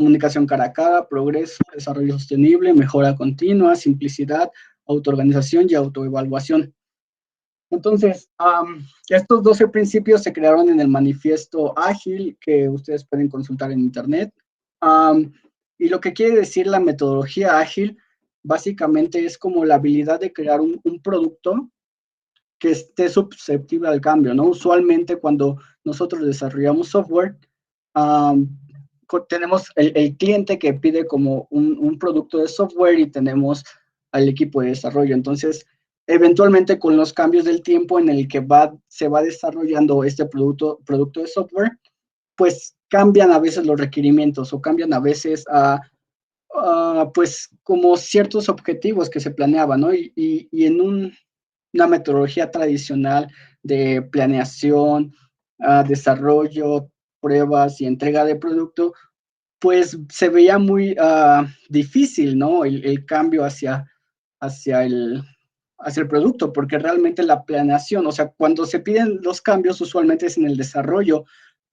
comunicación cara a cara, progreso, desarrollo sostenible, mejora continua, simplicidad, autoorganización y autoevaluación. Entonces, estos 12 principios se crearon en el manifiesto ágil que ustedes pueden consultar en internet. Y lo que quiere decir la metodología ágil, básicamente es como la habilidad de crear un producto que esté susceptible al cambio, ¿no? Usualmente cuando nosotros desarrollamos software, tenemos el cliente que pide como un producto de software y tenemos al equipo de desarrollo. Entonces, eventualmente con los cambios del tiempo en el que se va desarrollando este producto de software, pues cambian a veces los requerimientos o cambian a veces pues como ciertos objetivos que se planeaban, ¿no? Y en una metodología tradicional de planeación, desarrollo, pruebas y entrega de producto, pues se veía muy difícil, ¿no? El cambio hacia el producto, porque realmente la planeación, o sea, cuando se piden los cambios, usualmente es en el desarrollo,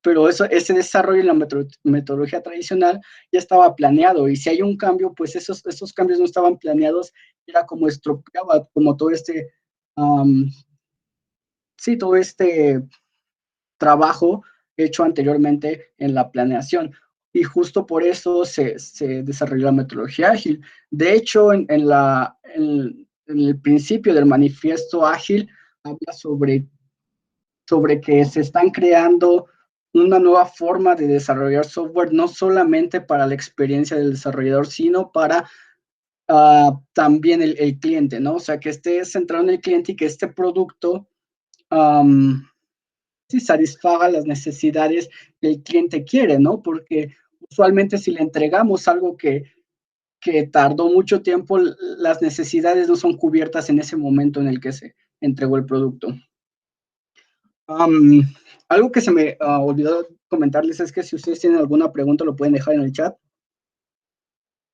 pero ese desarrollo en la metodología tradicional ya estaba planeado, y si hay un cambio, pues esos cambios no estaban planeados, era como estropeaba como todo este trabajo hecho anteriormente en la planeación. Y justo por eso se desarrolló la metodología ágil. De hecho, en el principio del manifiesto ágil, habla sobre que se están creando una nueva forma de desarrollar software, no solamente para la experiencia del desarrollador, sino para también el cliente, ¿no? O sea, que esté centrado en el cliente y que este producto sí satisfaga las necesidades que el cliente quiere, ¿no? Porque usualmente si le entregamos algo que tardó mucho tiempo, las necesidades no son cubiertas en ese momento en el que se entregó el producto. Algo que se me olvidó comentarles es que si ustedes tienen alguna pregunta lo pueden dejar en el chat,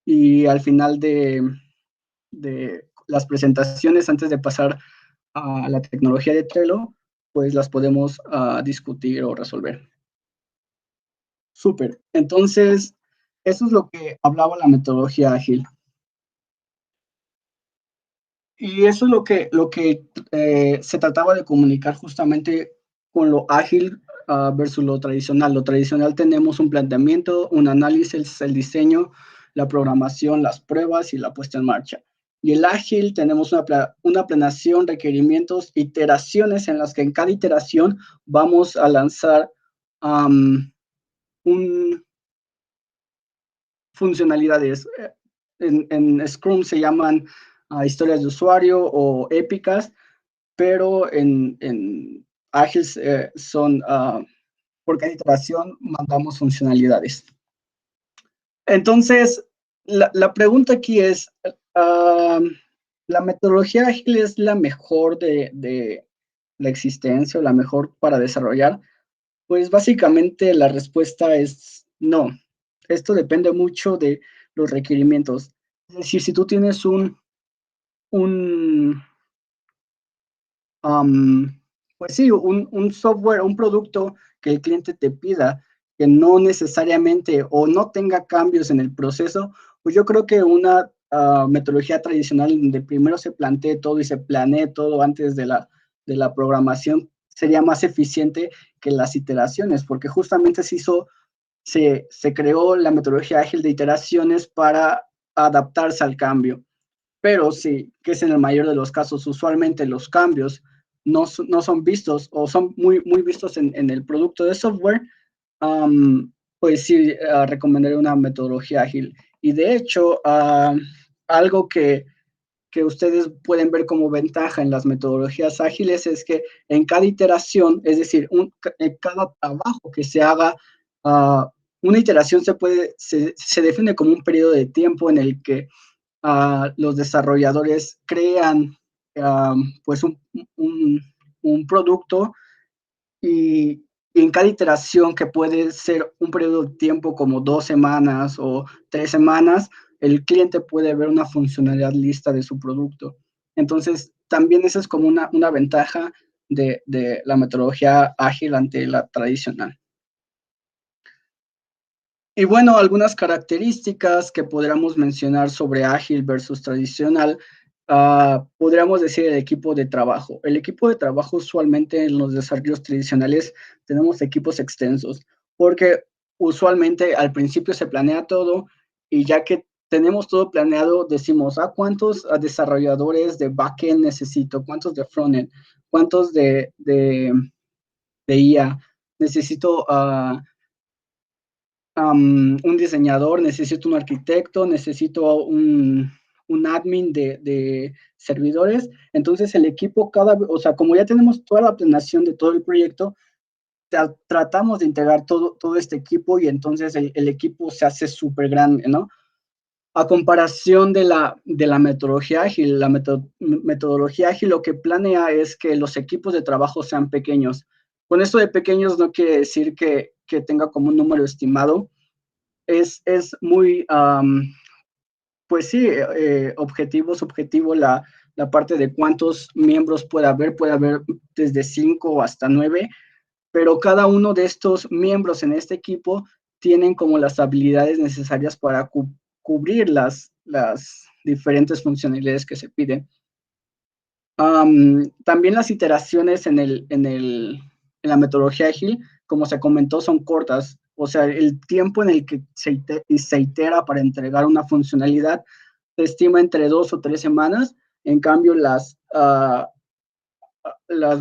y al final de las presentaciones, antes de pasar a la tecnología de Trello, pues las podemos discutir o resolver. Súper. Entonces, eso es lo que hablaba la metodología ágil. Y eso es lo que se trataba de comunicar justamente con lo ágil versus lo tradicional. Lo tradicional tenemos un planteamiento, un análisis, el diseño, la programación, las pruebas y la puesta en marcha. Y el ágil tenemos una planeación, requerimientos, iteraciones en las que en cada iteración vamos a lanzar funcionalidades. En Scrum se llaman historias de usuario o épicas, pero en Agile son, por cada iteración mandamos funcionalidades. Entonces, la pregunta aquí es, ¿la metodología ágil es la mejor de la existencia o la mejor para desarrollar? Pues básicamente la respuesta es no. Esto depende mucho de los requerimientos. Es decir, si tú tienes un pues sí, un software, un producto que el cliente te pida, que no necesariamente o no tenga cambios en el proceso, pues yo creo que una metodología tradicional donde primero se plantee todo y se planee todo antes de la programación sería más eficiente que las iteraciones, porque justamente se creó la metodología ágil de iteraciones para adaptarse al cambio. Pero sí, que es en el mayor de los casos, usualmente los cambios no son vistos o son muy vistos en el producto de software, pues sí, recomendaría una metodología ágil. Y de hecho, algo que ustedes pueden ver como ventaja en las metodologías ágiles es que en cada iteración, es decir, en cada trabajo que se haga, una iteración se define como un periodo de tiempo en el que los desarrolladores crean pues un producto, y en cada iteración, que puede ser un periodo de tiempo como 2 semanas o 3 semanas, el cliente puede ver una funcionalidad lista de su producto. Entonces, también esa es como una ventaja de la metodología ágil ante la tradicional. Y bueno, algunas características que podríamos mencionar sobre ágil versus tradicional, podríamos decir el equipo de trabajo. El equipo de trabajo usualmente en los desarrollos tradicionales tenemos equipos extensos, porque usualmente al principio se planea todo y ya que tenemos todo planeado, decimos, ¿cuántos desarrolladores de backend necesito? ¿Cuántos de frontend? ¿Cuántos de IA? Necesito un diseñador, necesito un arquitecto, necesito un admin de servidores. Entonces el equipo o sea, como ya tenemos toda la planeación de todo el proyecto, tratamos de integrar todo este equipo y entonces el equipo se hace súper grande, ¿no? A comparación de la metodología ágil, la metodología ágil lo que planea es que los equipos de trabajo sean pequeños. Con esto de pequeños no quiere decir que tenga como un número estimado, es muy, pues sí, objetivo, subjetivo la parte de cuántos miembros puede haber desde 5 hasta 9, pero cada uno de estos miembros en este equipo tienen como las habilidades necesarias para cubrir las diferentes funcionalidades que se piden. También las iteraciones en la metodología ágil, como se comentó, son cortas. O sea, el tiempo en el que se itera para entregar una funcionalidad se estima entre 2 o 3 semanas. En cambio, las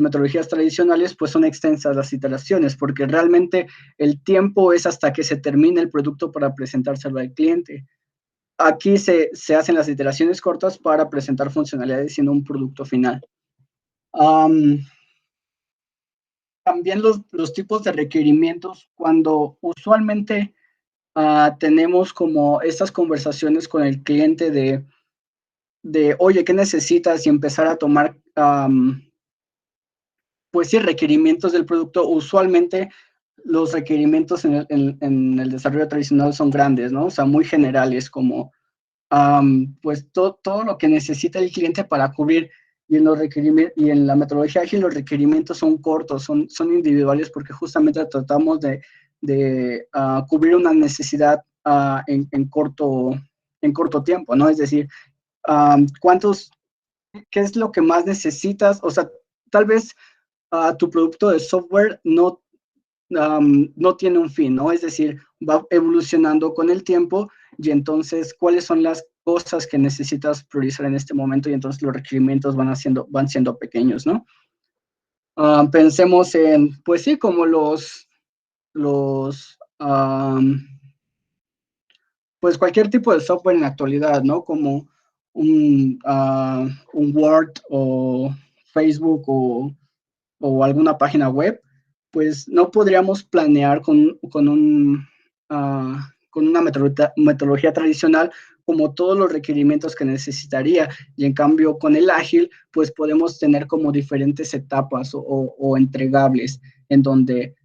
metodologías tradicionales pues son extensas las iteraciones, porque realmente el tiempo es hasta que se termine el producto para presentárselo al cliente. Aquí se hacen las iteraciones cortas para presentar funcionalidades en un producto final. También los tipos de requerimientos, cuando usualmente tenemos como estas conversaciones con el cliente oye, ¿qué necesitas? Y empezar a tomar, pues sí, requerimientos del producto. Usualmente los requerimientos en el desarrollo tradicional son grandes, ¿no? O sea, muy generales, como pues todo lo que necesita el cliente para cubrir. Y en, y en la metodología ágil los requerimientos son cortos, son individuales, porque justamente tratamos de cubrir una necesidad en corto tiempo, ¿no? Es decir, ¿qué es lo que más necesitas? O sea, tal vez tu producto de software no tiene un fin, ¿no? Es decir, va evolucionando con el tiempo y entonces, ¿cuáles son las cosas que necesitas priorizar en este momento? Y entonces los requerimientos van siendo pequeños, ¿no? Pensemos en, pues sí, como los pues cualquier tipo de software en la actualidad, ¿no? Como un Word o Facebook o alguna página web, pues no podríamos planear con una metodología tradicional como todos los requerimientos que necesitaría. Y en cambio, con el ágil, pues podemos tener como diferentes etapas o entregables en donde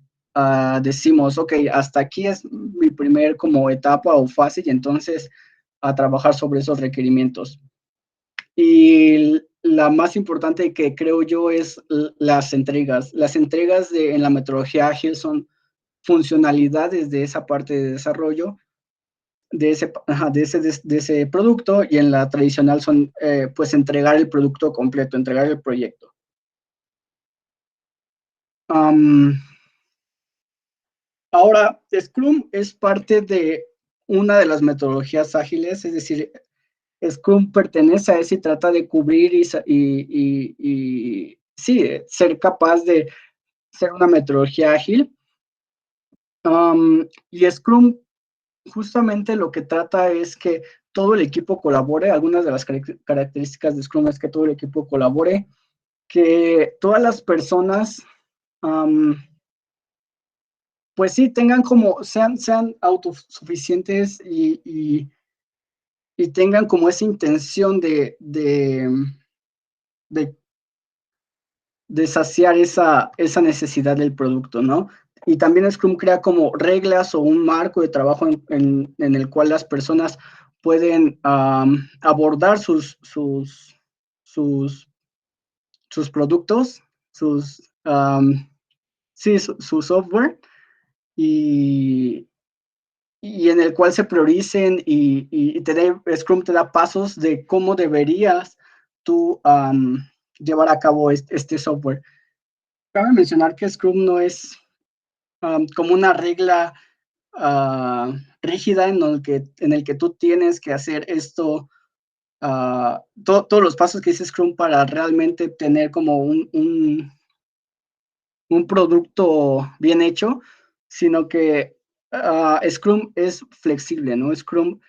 decimos, ok, hasta aquí es mi primer como etapa o fase y entonces a trabajar sobre esos requerimientos. Y la más importante que creo yo es las entregas. Las entregas en la metodología ágil son funcionalidades de esa parte de desarrollo de ese producto, y en la tradicional son pues entregar el producto completo, entregar el proyecto. Ahora, Scrum es parte de una de las metodologías ágiles, es decir, Scrum pertenece a eso y trata de cubrir y sí, ser capaz de ser una metodología ágil. Y Scrum justamente lo que trata es que todo el equipo colabore. Algunas de las características de Scrum es que todo el equipo colabore, que todas las personas, pues sí, sean autosuficientes y tengan como esa intención de saciar esa necesidad del producto, ¿no? Y también Scrum crea como reglas o un marco de trabajo en el cual las personas pueden abordar sus, sus productos, sí, su software, y, y en el cual se prioricen Scrum te da pasos de cómo deberías tú llevar a cabo este software. Cabe mencionar que Scrum no es como una regla rígida en el que tú tienes que hacer esto, todos los pasos que dice Scrum para realmente tener como un producto bien hecho, sino que Scrum es flexible, ¿no? Scrum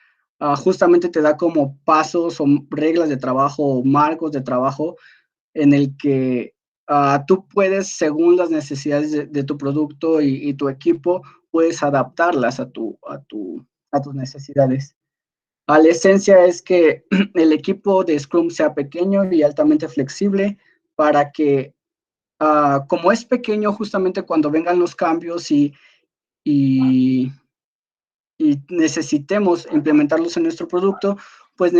justamente te da como pasos o reglas de trabajo o marcos de trabajo en el que tú puedes, según las necesidades de tu producto y tu equipo, puedes adaptarlas a tus necesidades. La esencia es que el equipo de Scrum sea pequeño y altamente flexible para que, como es pequeño, justamente cuando vengan los cambios y, y necesitemos implementarlos en nuestro producto, pues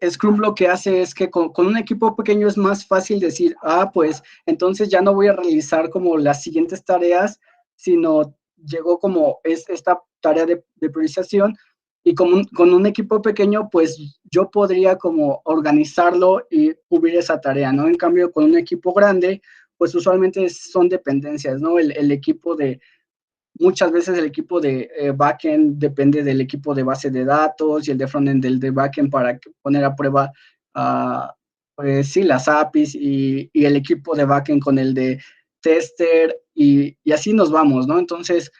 Scrum lo que hace es que con un equipo pequeño es más fácil decir, pues entonces ya no voy a realizar como las siguientes tareas, sino llegó como esta tarea de priorización y con un equipo pequeño, pues yo podría como organizarlo y cubrir esa tarea, ¿no? En cambio, con un equipo grande, pues usualmente son dependencias, ¿no? El equipo muchas veces el equipo de backend depende del equipo de base de datos y el de frontend del de backend para poner a prueba, pues sí, las APIs y el equipo de backend con el de tester y así nos vamos, ¿no? Entonces,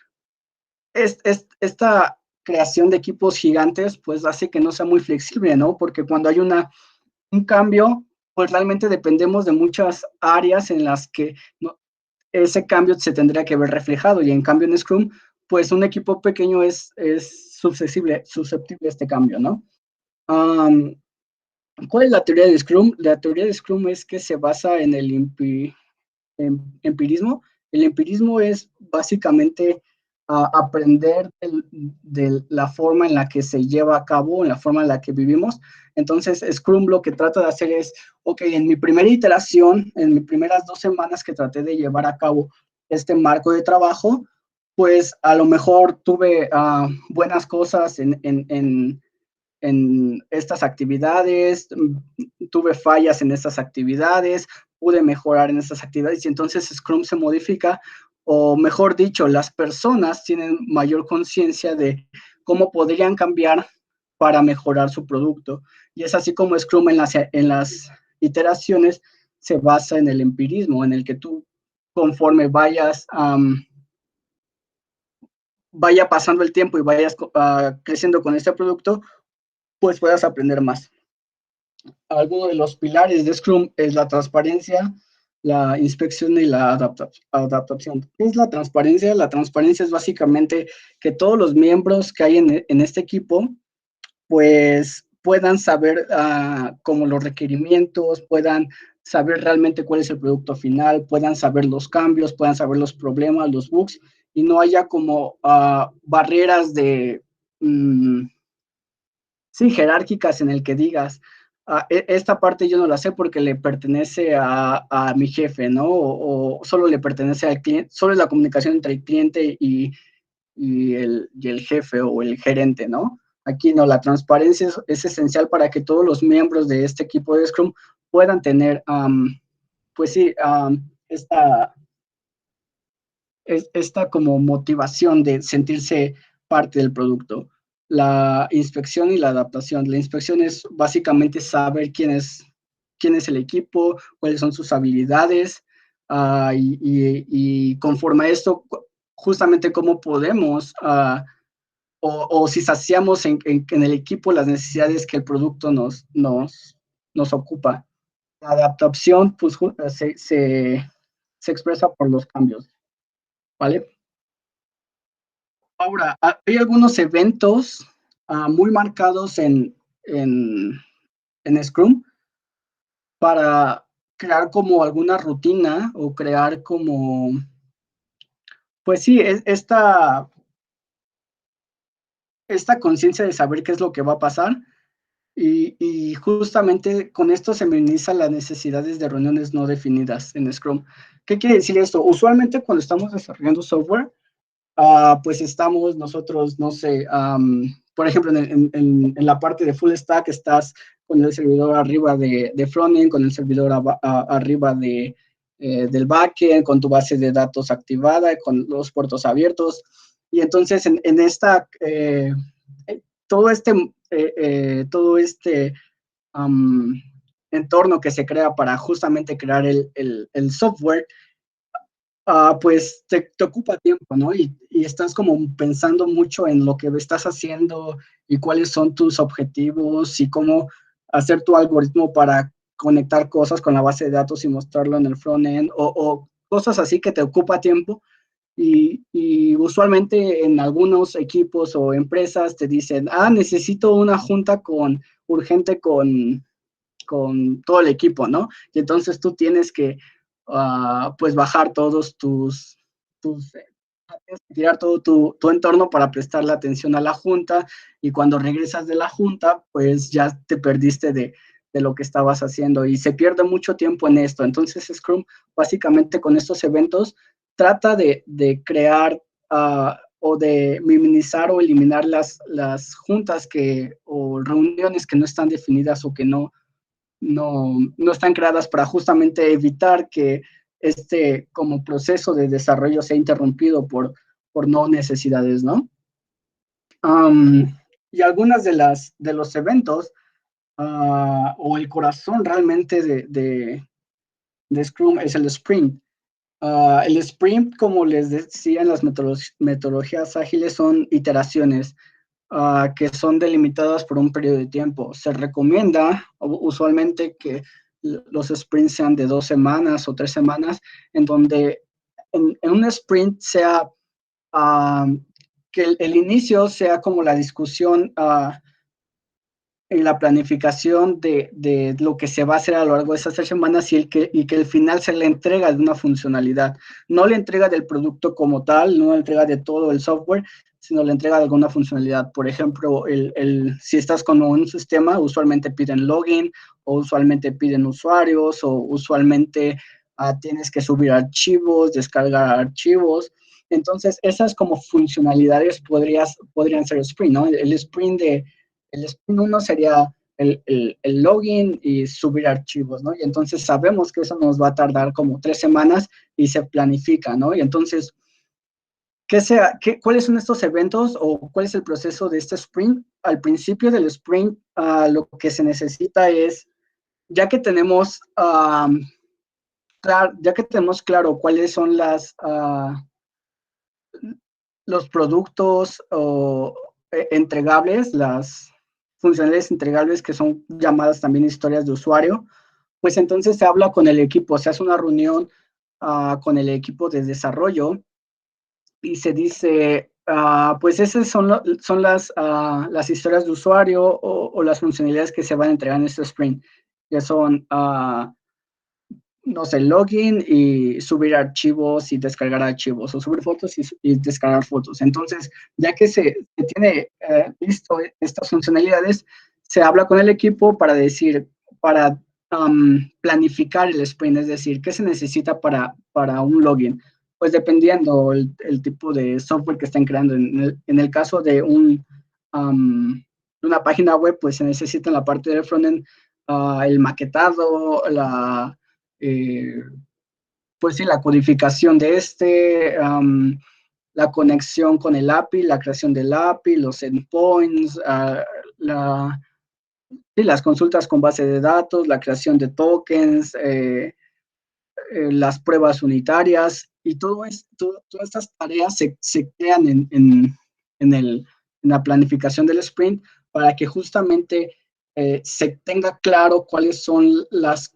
esta creación de equipos gigantes, pues hace que no sea muy flexible, ¿no? Porque cuando hay un cambio, pues realmente dependemos de muchas áreas en las que no, ese cambio se tendría que ver reflejado y en cambio en Scrum, pues un equipo pequeño es susceptible a este cambio, ¿no? Um, ¿Cuál es la teoría de Scrum? La teoría de Scrum es que se basa en el empirismo. El empirismo es básicamente aprender de la forma en la que se lleva a cabo, en la forma en la que vivimos. Entonces, Scrum lo que trata de hacer es, ok, en mi primera iteración, en mis primeras 2 semanas que traté de llevar a cabo este marco de trabajo, pues a lo mejor tuve buenas cosas en estas actividades, tuve fallas en estas actividades, pude mejorar en estas actividades y entonces Scrum se modifica, o mejor dicho, las personas tienen mayor conciencia de cómo podrían cambiar para mejorar su producto. Y es así como Scrum en las iteraciones se basa en el empirismo, en el que tú conforme vaya pasando el tiempo y vayas creciendo con este producto, pues puedas aprender más. Algunos de los pilares de Scrum es la transparencia, la inspección y la adaptación. ¿Qué es la transparencia? La transparencia es básicamente que todos los miembros que hay en este equipo, pues puedan saber como los requerimientos, puedan saber realmente cuál es el producto final, puedan saber los cambios, puedan saber los problemas, los bugs, y no haya como barreras sí, jerárquicas en el que digas, esta parte yo no la sé porque le pertenece a mi jefe, ¿no? O solo le pertenece al cliente, solo es la comunicación entre el cliente y el jefe o el gerente, ¿no? Aquí no, la transparencia es esencial para que todos los miembros de este equipo de Scrum puedan tener, pues sí, esta como motivación de sentirse parte del producto. La inspección y la adaptación. La inspección es básicamente saber quién es el equipo, cuáles son sus habilidades, y conforme a esto, justamente cómo podemos, o si saciamos en el equipo las necesidades que el producto nos ocupa. La adaptación pues, se expresa por los cambios, ¿vale? Ahora, hay algunos eventos muy marcados en Scrum para crear como alguna rutina o crear como, pues sí, esta conciencia de saber qué es lo que va a pasar y justamente con esto se minimizan las necesidades de reuniones no definidas en Scrum. ¿Qué quiere decir esto? Usualmente cuando estamos desarrollando software, pues estamos nosotros, no sé, por ejemplo, en la parte de full stack estás con el servidor arriba de frontend, con el servidor arriba del backend, con tu base de datos activada, con los puertos abiertos. Y entonces en esta, todo este, todo este entorno que se crea para justamente crear el software, pues te ocupa tiempo, ¿no? Y estás como pensando mucho en lo que estás haciendo y cuáles son tus objetivos y cómo hacer tu algoritmo para conectar cosas con la base de datos y mostrarlo en el frontend o cosas así que te ocupa tiempo. Y usualmente en algunos equipos o empresas te dicen, necesito una junta urgente con todo el equipo, ¿no? Y entonces tú tienes que, pues, bajar todos tirar todo tu entorno para prestarle atención a la junta, y cuando regresas de la junta, pues ya te perdiste de lo que estabas haciendo y se pierde mucho tiempo en esto. Entonces Scrum, básicamente con estos eventos, trata de crear o de minimizar o eliminar las juntas o reuniones que no están definidas o que no están creadas para justamente evitar que este como proceso de desarrollo sea interrumpido por no necesidades, ¿no? Y algunas de los eventos, o el corazón realmente de Scrum es el sprint. El sprint, como les decía en las metodologías ágiles, son iteraciones que son delimitadas por un periodo de tiempo. Se recomienda usualmente que los sprints sean de 2 semanas o 3 semanas, en donde en un sprint sea que el inicio sea como la discusión en la planificación de lo que se va a hacer a lo largo de esas 3 semanas y que el final se le entrega de una funcionalidad. No la entrega del producto como tal, no la entrega de todo el software, sino la entrega de alguna funcionalidad. Por ejemplo, si estás con un sistema, usualmente piden login, o usualmente piden usuarios, o usualmente tienes que subir archivos, descargar archivos. Entonces, esas como funcionalidades podrían ser sprint, ¿no? El sprint 1 sería el login y subir archivos, ¿no? Y entonces sabemos que eso nos va a tardar como 3 semanas y se planifica, ¿no? Y entonces, ¿cuáles son estos eventos o cuál es el proceso de este sprint? Al principio del sprint, lo que se necesita es, ya que tenemos, claro cuáles son los productos entregables, las funcionalidades entregables que son llamadas también historias de usuario, pues entonces se habla con el equipo, se hace una reunión con el equipo de desarrollo y se dice, pues esas son las historias de usuario o las funcionalidades que se van a entregar en este sprint, que son no sé, login y subir archivos y descargar archivos, o subir fotos y descargar fotos. Entonces, ya que se tiene listo estas funcionalidades, se habla con el equipo para planificar el sprint, es decir, ¿qué se necesita para un login? Pues dependiendo el tipo de software que estén creando. En el caso de una página web, pues se necesita en la parte del frontend el maquetado, pues sí, la codificación de la conexión con el API, la creación del API, los endpoints, las consultas con base de datos, la creación de tokens, las pruebas unitarias, y todas estas tareas se crean en la planificación del sprint para que justamente se tenga claro cuáles son las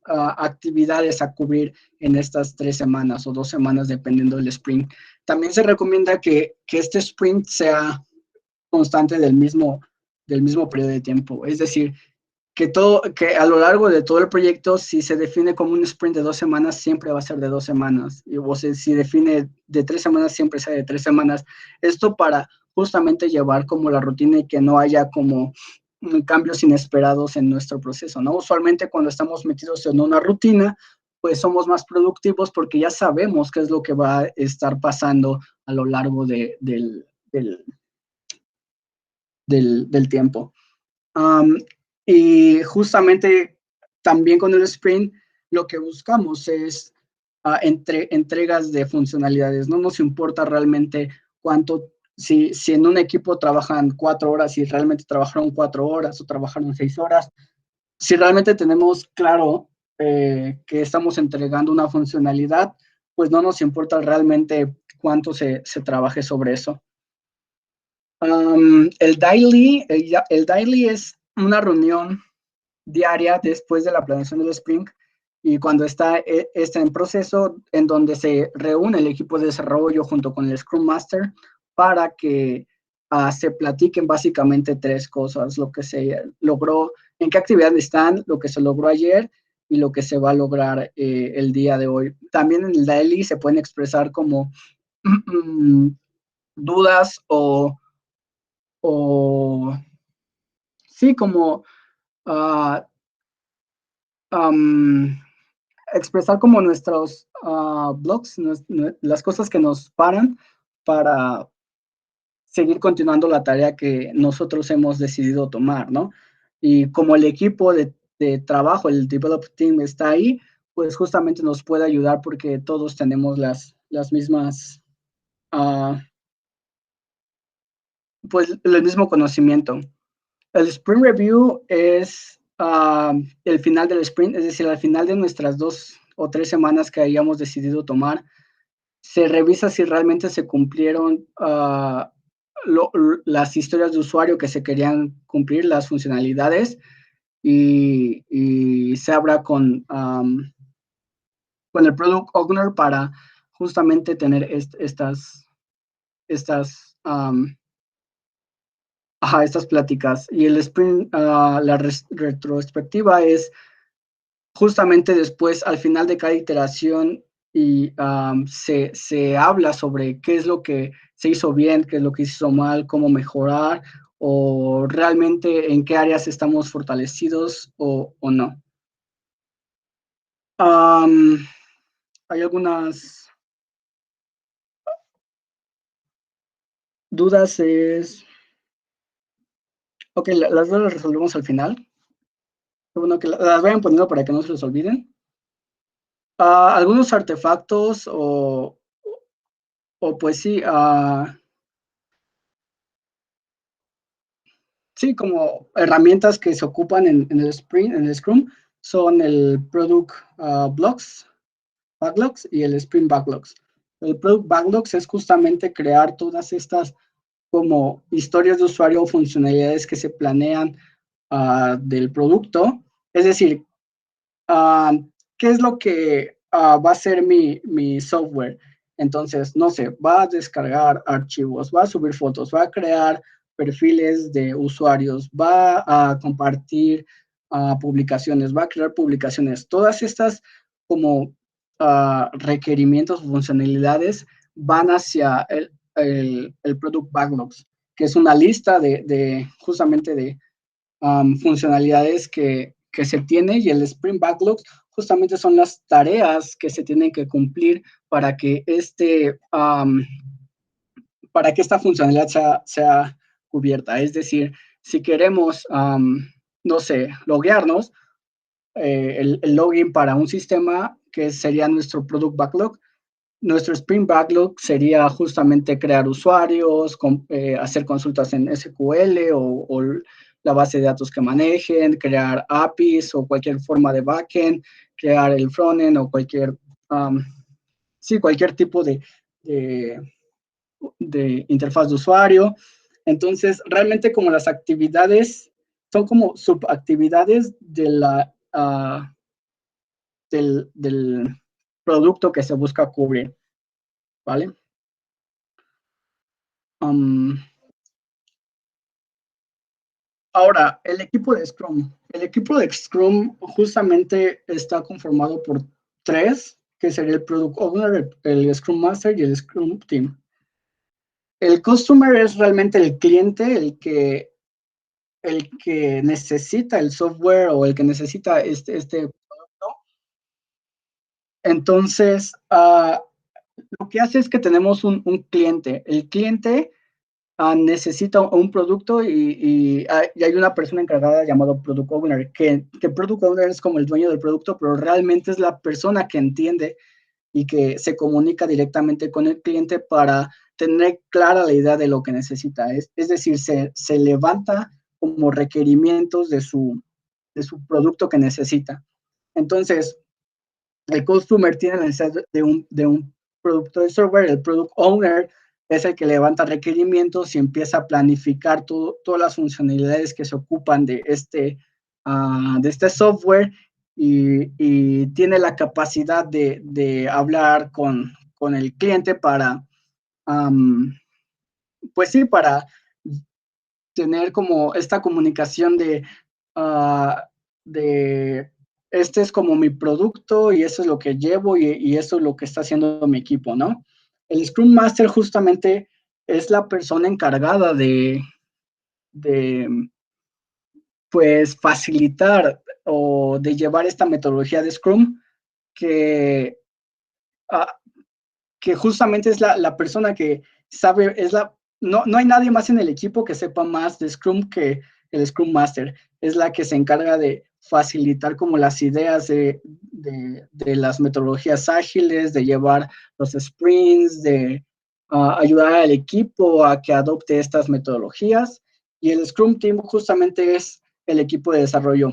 actividades a cubrir en estas 3 semanas o 2 semanas, dependiendo del sprint. También se recomienda que este sprint sea constante del mismo periodo de tiempo. Es decir, que a lo largo de todo el proyecto, si se define como un sprint de 2 semanas, siempre va a ser de 2 semanas. O sea, si define de 3 semanas, siempre sea de 3 semanas. Esto para justamente llevar como la rutina y que no haya como cambios inesperados en nuestro proceso, ¿no? Usualmente cuando estamos metidos en una rutina, pues somos más productivos porque ya sabemos qué es lo que va a estar pasando a lo largo del tiempo. Um, y justamente también con el sprint lo que buscamos es entregas de funcionalidades. No nos importa realmente cuánto, si en un equipo trabajan 4 horas y realmente trabajaron 4 horas o trabajaron 6 horas, si realmente tenemos claro que estamos entregando una funcionalidad, pues no nos importa realmente cuánto se trabaje sobre eso. El daily es una reunión diaria después de la planeación del sprint y cuando está en proceso, en donde se reúne el equipo de desarrollo junto con el Scrum Master para que se platiquen básicamente 3 cosas: lo que se logró, en qué actividad están, lo que se logró ayer y lo que se va a lograr el día de hoy. También en el daily se pueden expresar como dudas o sí, como uh, um, expresar como nuestros blogs, las cosas que nos paran para seguir continuando la tarea que nosotros hemos decidido tomar, ¿no? Y como el equipo de trabajo, el develop team está ahí, pues justamente nos puede ayudar porque todos tenemos las mismas, pues el mismo conocimiento. El sprint review es el final del sprint, es decir, al final de nuestras 2 o 3 semanas que hayamos decidido tomar, se revisa si realmente se cumplieron las historias de usuario que se querían cumplir, las funcionalidades, y se habla con el Product Owner para justamente tener estas estas pláticas. Y el sprint, la retrospectiva es justamente después, al final de cada iteración, y se habla sobre qué es lo que se hizo bien, qué es lo que se hizo mal, cómo mejorar, o realmente en qué áreas estamos fortalecidos o no. Hay algunas dudas, ok, las dudas las resolvemos al final. Bueno, que las vayan poniendo para que no se les olviden. Algunos artefactos o pues sí, sí, como herramientas que se ocupan en el sprint, en el Scrum, son el Product Backlogs y el Sprint Backlogs. El Product Backlogs es justamente crear todas estas como historias de usuario o funcionalidades que se planean del producto. Es decir, ¿qué es lo que va a ser mi software? Entonces, no sé, va a descargar archivos, va a subir fotos, va a crear perfiles de usuarios, va a compartir publicaciones, va a crear publicaciones. Todas estas como requerimientos o funcionalidades van hacia el Product Backlogs, que es una lista justamente de funcionalidades que se tiene, y el Sprint Backlog justamente son las tareas que se tienen que cumplir para que para que esta funcionalidad sea cubierta. Es decir, si queremos, no sé, loguearnos, el login para un sistema que sería nuestro Product Backlog, nuestro Sprint Backlog sería justamente crear usuarios, hacer consultas en SQL o la base de datos que manejen, crear APIs o cualquier forma de backend, crear el frontend o cualquier tipo de interfaz de usuario. Entonces, realmente como las actividades son como subactividades del producto que se busca cubrir, ¿vale? Ahora, el equipo de Scrum. El equipo de Scrum justamente está conformado por 3, que sería el Product Owner, el Scrum Master y el Scrum Team. El Customer es realmente el cliente, el que necesita el software o el que necesita este producto. Entonces, lo que hace es que tenemos un cliente. El cliente necesita un producto y hay una persona encargada llamada Product Owner, que Product Owner es como el dueño del producto, pero realmente es la persona que entiende y que se comunica directamente con el cliente para tener clara la idea de lo que necesita. Es decir, se levanta como requerimientos de su producto que necesita. Entonces, el customer tiene la necesidad de un producto de software, el product owner es el que levanta requerimientos y empieza a planificar todas las funcionalidades que se ocupan de este software y tiene la capacidad de hablar con el cliente para, pues sí, para tener como esta comunicación de este es como mi producto y eso es lo que llevo y eso es lo que está haciendo mi equipo, ¿no? El Scrum Master justamente es la persona encargada de pues facilitar o de llevar esta metodología de Scrum que, uh, que justamente es la persona que sabe, no hay nadie más en el equipo que sepa más de Scrum que el Scrum Master. Es la que se encarga de facilitar como las ideas de las metodologías ágiles, de llevar los sprints, de ayudar al equipo a que adopte estas metodologías. Y el Scrum Team justamente es el equipo de desarrollo.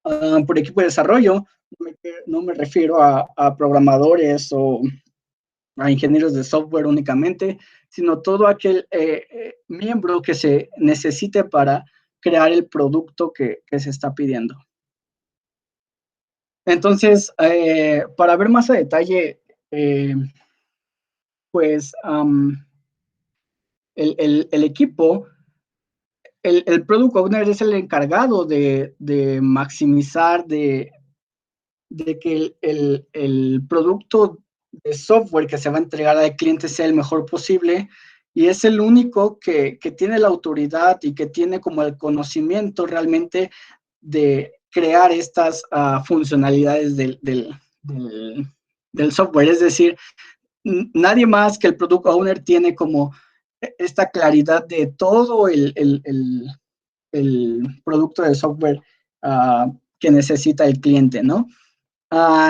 Por equipo de desarrollo, no me refiero a programadores o a ingenieros de software únicamente, sino todo aquel miembro que se necesite para crear el producto que se está pidiendo. Entonces, para ver más a detalle, pues el equipo, el Product Owner es el encargado de maximizar, de que el producto de software que se va a entregar al cliente sea el mejor posible y es el único que tiene la autoridad y que tiene como el conocimiento realmente de crear estas funcionalidades del software. Es decir, nadie más que el Product Owner tiene como esta claridad de todo el producto de software que necesita el cliente, ¿no?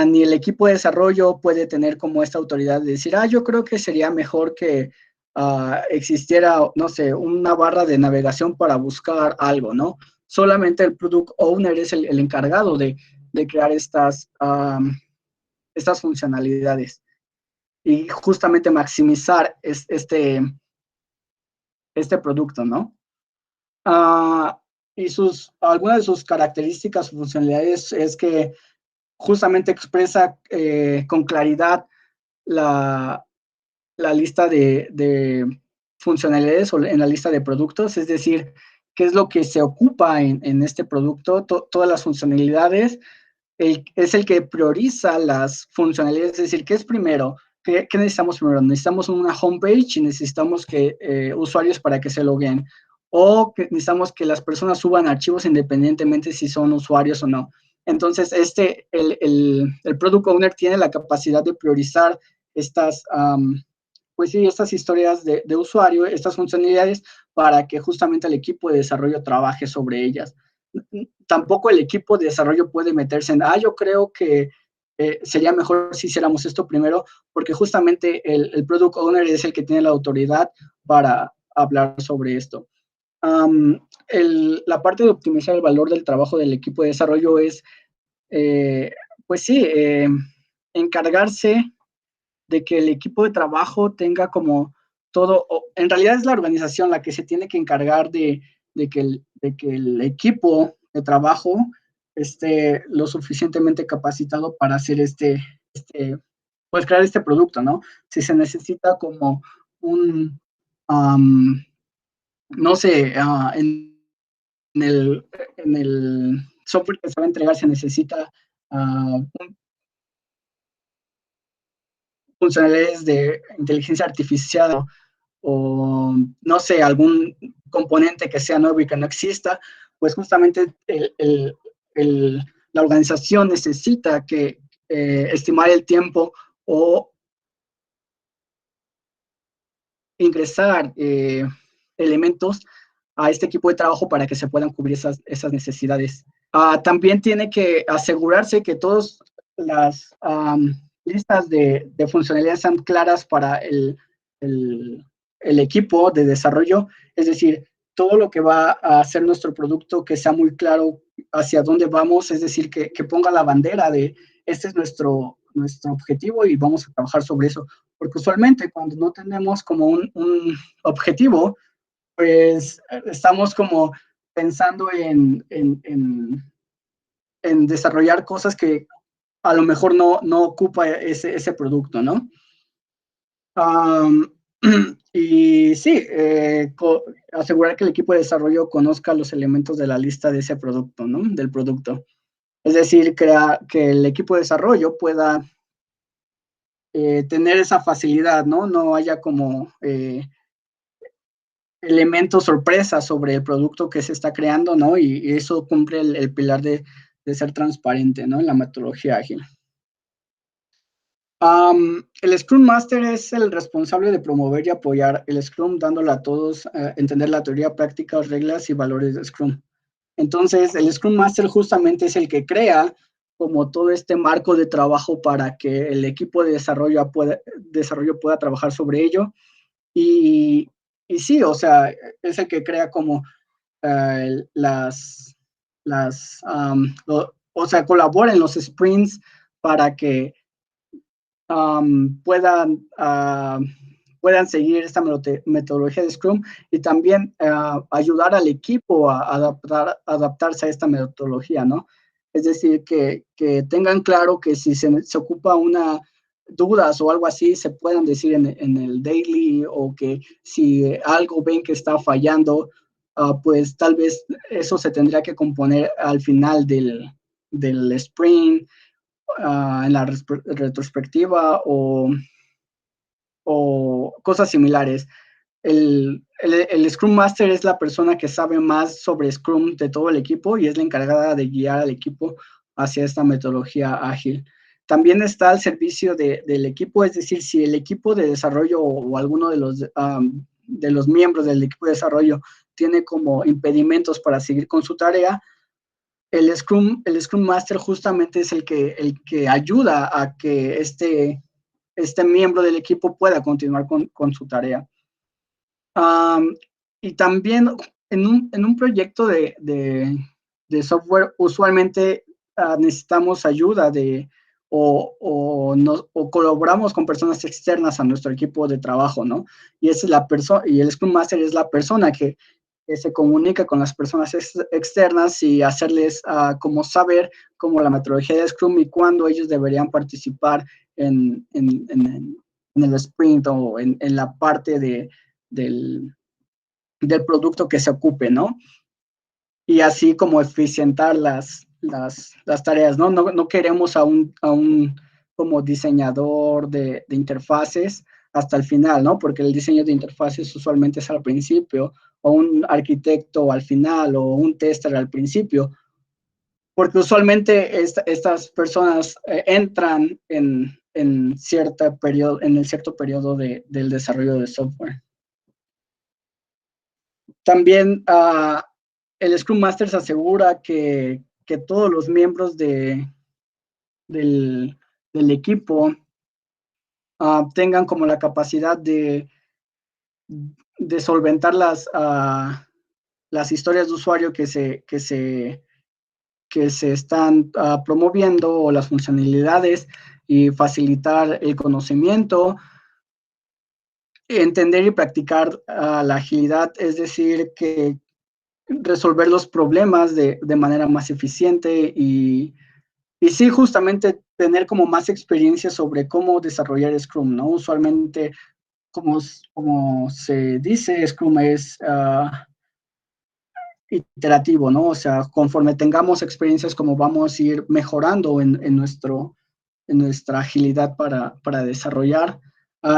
Ni el equipo de desarrollo puede tener como esta autoridad de decir, yo creo que sería mejor que existiera, no sé, una barra de navegación para buscar algo, ¿no? Solamente el Product Owner es el encargado de crear estas funcionalidades y justamente maximizar este producto, ¿no? Y algunas de sus características o funcionalidades es que justamente expresa con claridad la lista de funcionalidades o en la lista de productos, es decir, qué es lo que se ocupa en este producto, todas las funcionalidades, es el que prioriza las funcionalidades, es decir, ¿qué es primero? ¿Qué necesitamos primero? Necesitamos una homepage y necesitamos que usuarios para que se loguen, o que necesitamos que las personas suban archivos independientemente si son usuarios o no. Entonces, el Product Owner tiene la capacidad de priorizar estas, pues sí, estas historias de usuario, estas funcionalidades, para que justamente el equipo de desarrollo trabaje sobre ellas. Tampoco el equipo de desarrollo puede meterse en, yo creo que sería mejor si hiciéramos esto primero, porque justamente el Product Owner es el que tiene la autoridad para hablar sobre esto. La parte de optimizar el valor del trabajo del equipo de desarrollo es, pues sí, encargarse de que el equipo de trabajo tenga como todo, en realidad es la organización la que se tiene que encargar de que el equipo de trabajo esté lo suficientemente capacitado para hacer pues crear este producto, ¿no? Si se necesita como no sé, en el software que se va a entregar se necesita funcionalidades de inteligencia artificial o no sé, algún componente que sea nuevo y que no exista, pues justamente la organización necesita que estimar el tiempo o ingresar elementos a este equipo de trabajo para que se puedan cubrir esas necesidades. También tiene que asegurarse que todas las listas de funcionalidades sean claras para el equipo de desarrollo, es decir, todo lo que va a hacer nuestro producto, que sea muy claro hacia dónde vamos, es decir, que ponga la bandera de este es nuestro objetivo y vamos a trabajar sobre eso. Porque usualmente cuando no tenemos como un objetivo, pues estamos como pensando en desarrollar cosas que a lo mejor no ocupa ese producto, ¿no? Y sí, asegurar que el equipo de desarrollo conozca los elementos de la lista de ese producto, ¿no? Del producto. Es decir, que el equipo de desarrollo pueda tener esa facilidad, ¿no? No haya como elementos sorpresa sobre el producto que se está creando, ¿no? Y eso cumple el pilar de ser transparente, ¿no? En la metodología ágil. El Scrum Master es el responsable de promover y apoyar el Scrum, dándole a todos entender la teoría, prácticas, reglas y valores de Scrum. Entonces, el Scrum Master justamente es el que crea como todo este marco de trabajo para que el equipo de desarrollo pueda trabajar sobre ello. Y sí, o sea, es el que crea como o sea, colabora en los sprints para que puedan seguir esta metodología de Scrum y también ayudar al equipo a adaptarse a esta metodología, ¿no? Es decir, que tengan claro que si se ocupa una dudas o algo así, se puedan decir en el daily, o que si algo ven que está fallando, pues tal vez eso se tendría que componer al final del sprint, en la retrospectiva o cosas similares. El Scrum Master es la persona que sabe más sobre Scrum de todo el equipo y es la encargada de guiar al equipo hacia esta metodología ágil. También está al servicio del equipo, es decir, si el equipo de desarrollo o alguno de los miembros del equipo de desarrollo tiene como impedimentos para seguir con su tarea, el Scrum Master justamente es el que ayuda a que este miembro del equipo pueda continuar con su tarea. Y también en un proyecto de software, usualmente necesitamos ayuda o colaboramos con personas externas a nuestro equipo de trabajo, ¿no? Y y el Scrum Master es la persona que se comunica con las personas externas y hacerles como saber como la metodología de Scrum y cuándo ellos deberían participar en el sprint o en la parte del producto que se ocupe, ¿no? Y así como eficientar las tareas, ¿no? No queremos a un como diseñador de interfaces hasta el final, ¿no? Porque el diseño de interfaces usualmente es al principio, o un arquitecto al final, o un tester al principio, porque usualmente estas personas entran en cierto periodo del desarrollo de software. También el Scrum Master se asegura que todos los miembros del equipo tengan como la capacidad de solventar las historias de usuario que se están promoviendo, o las funcionalidades, y facilitar el conocimiento, entender y practicar la agilidad, es decir, que resolver los problemas de manera más eficiente y sí, justamente tener como más experiencia sobre cómo desarrollar Scrum, ¿no? Usualmente, como se dice, Scrum es iterativo, ¿no? O sea, conforme tengamos experiencias, como vamos a ir mejorando en nuestra agilidad para desarrollar.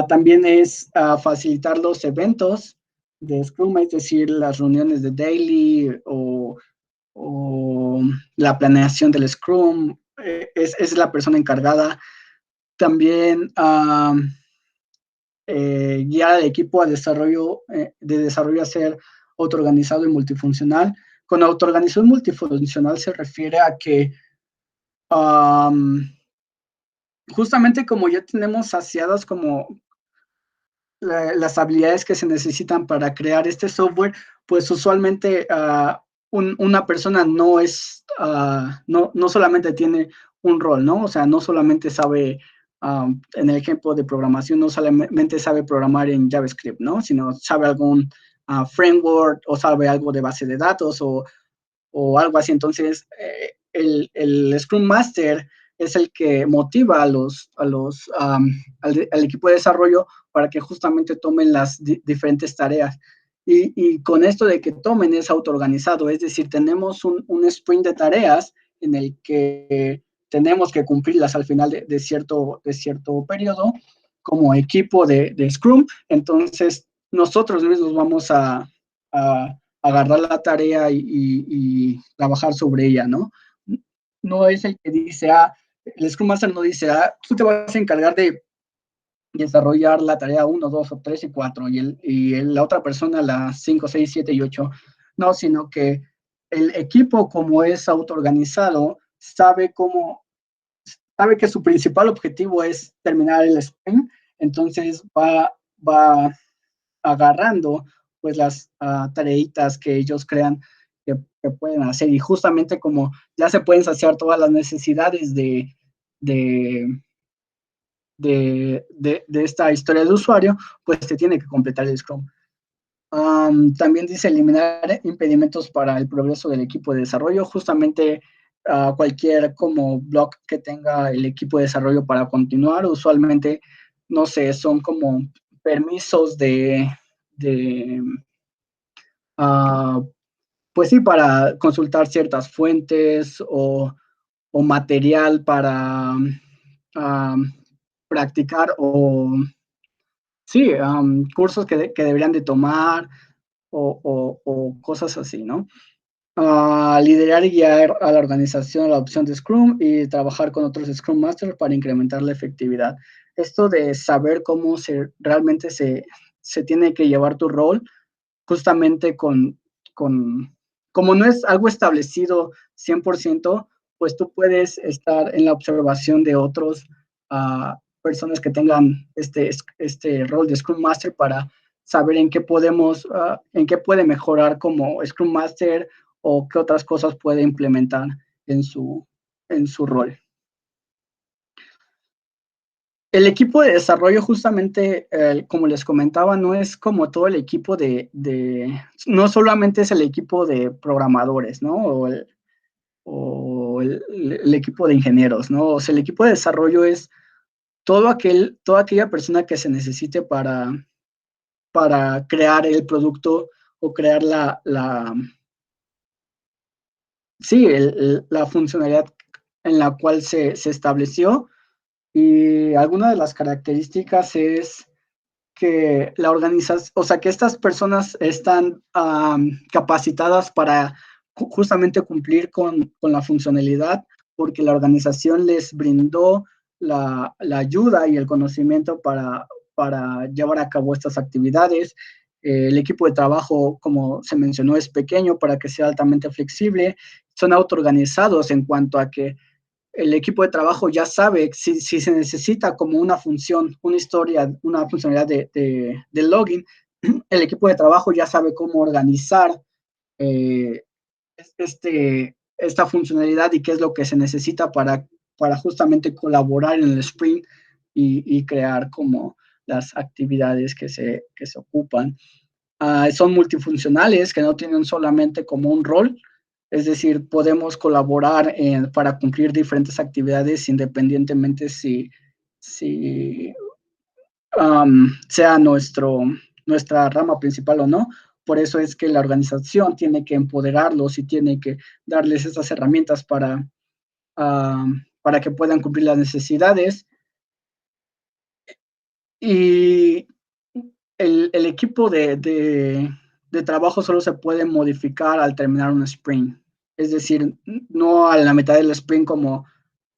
También es facilitar los eventos de Scrum, es decir, las reuniones de daily o la planeación del Scrum, es la persona encargada. También guiar al equipo de desarrollo a ser autoorganizado y multifuncional. Con autoorganizado y multifuncional se refiere a que justamente como ya tenemos saciadas como las habilidades que se necesitan para crear este software, pues usualmente una persona no solamente tiene un rol, ¿no? O sea, no solamente sabe, en el ejemplo de programación, no solamente sabe programar en JavaScript, ¿no? Sino sabe algún framework o sabe algo de base de datos o algo así. Entonces, el Scrum Master es el que motiva al equipo de desarrollo para que justamente tomen las diferentes tareas. Y con esto de que tomen es autoorganizado, es decir, tenemos un sprint de tareas en el que tenemos que cumplirlas al final de cierto periodo como equipo de Scrum. Entonces, nosotros mismos vamos a agarrar la tarea y trabajar sobre ella, ¿no? No es el que dice, el Scrum Master no dice, tú te vas a encargar de desarrollar la tarea 1, 2 o 3 y 4 la otra persona la 5, 6, 7 y 8. No, sino que el equipo, como es autoorganizado, sabe que su principal objetivo es terminar el sprint, entonces va agarrando pues las tareitas que ellos crean que pueden hacer, y justamente como ya se pueden saciar todas las necesidades de, de esta historia de usuario, pues se tiene que completar el Scrum. También dice eliminar impedimentos para el progreso del equipo de desarrollo, justamente cualquier como blog que tenga el equipo de desarrollo para continuar, usualmente, no sé, son como permisos pues sí, para consultar ciertas fuentes o material para practicar sí, cursos que deberían de tomar o cosas así, ¿no? Liderar y guiar a la organización a la opción de Scrum y trabajar con otros Scrum Masters para incrementar la efectividad. Esto de saber cómo realmente se tiene que llevar tu rol, justamente como no es algo establecido 100%, pues tú puedes estar en la observación de otros personas que tengan este rol de Scrum Master para saber en qué puede mejorar como Scrum Master o qué otras cosas puede implementar en su rol. El equipo de desarrollo, justamente, como les comentaba, no es como todo el equipo no solamente es el equipo de programadores, ¿no? O el equipo de ingenieros, ¿no? O sea, el equipo de desarrollo es toda aquella persona que se necesite para crear el producto o crear sí, la funcionalidad en la cual se estableció. Y alguna de las características es que la organización, o sea, que estas personas están capacitadas para justamente cumplir con la funcionalidad, porque la organización les brindó la ayuda y el conocimiento para llevar a cabo estas actividades. El equipo de trabajo, como se mencionó, es pequeño para que sea altamente flexible. Son autoorganizados en cuanto a que el equipo de trabajo ya sabe si se necesita como una función, una historia, una funcionalidad de login, el equipo de trabajo ya sabe cómo organizar eh, esta funcionalidad y qué es lo que se necesita para justamente colaborar en el sprint y crear como las actividades que se ocupan. Son multifuncionales, que no tienen solamente como un rol, es decir, podemos colaborar para cumplir diferentes actividades independientemente si sea nuestra rama principal o no. Por eso es que la organización tiene que empoderarlos y tiene que darles esas herramientas para que puedan cumplir las necesidades. Y el equipo de trabajo solo se puede modificar al terminar un sprint. Es decir, no a la mitad del sprint como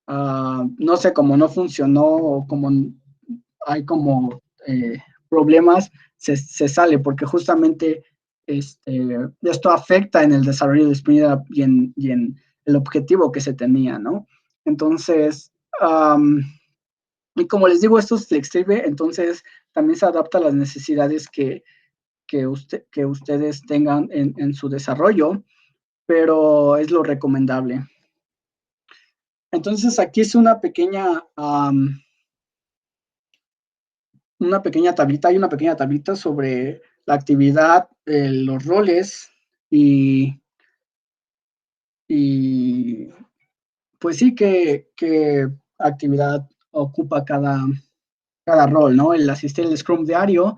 no sé, como no funcionó o como hay como problemas, se sale, porque justamente esto afecta en el desarrollo de Spring y en el objetivo que se tenía, ¿no? Entonces, y como les digo, esto es flexible, entonces también se adapta a las necesidades que ustedes tengan en su desarrollo, pero es lo recomendable. Entonces, aquí es una pequeña tablita, hay una pequeña tablita sobre la actividad, los roles y, y pues sí, qué actividad ocupa cada rol, ¿no? El asistir al Scrum diario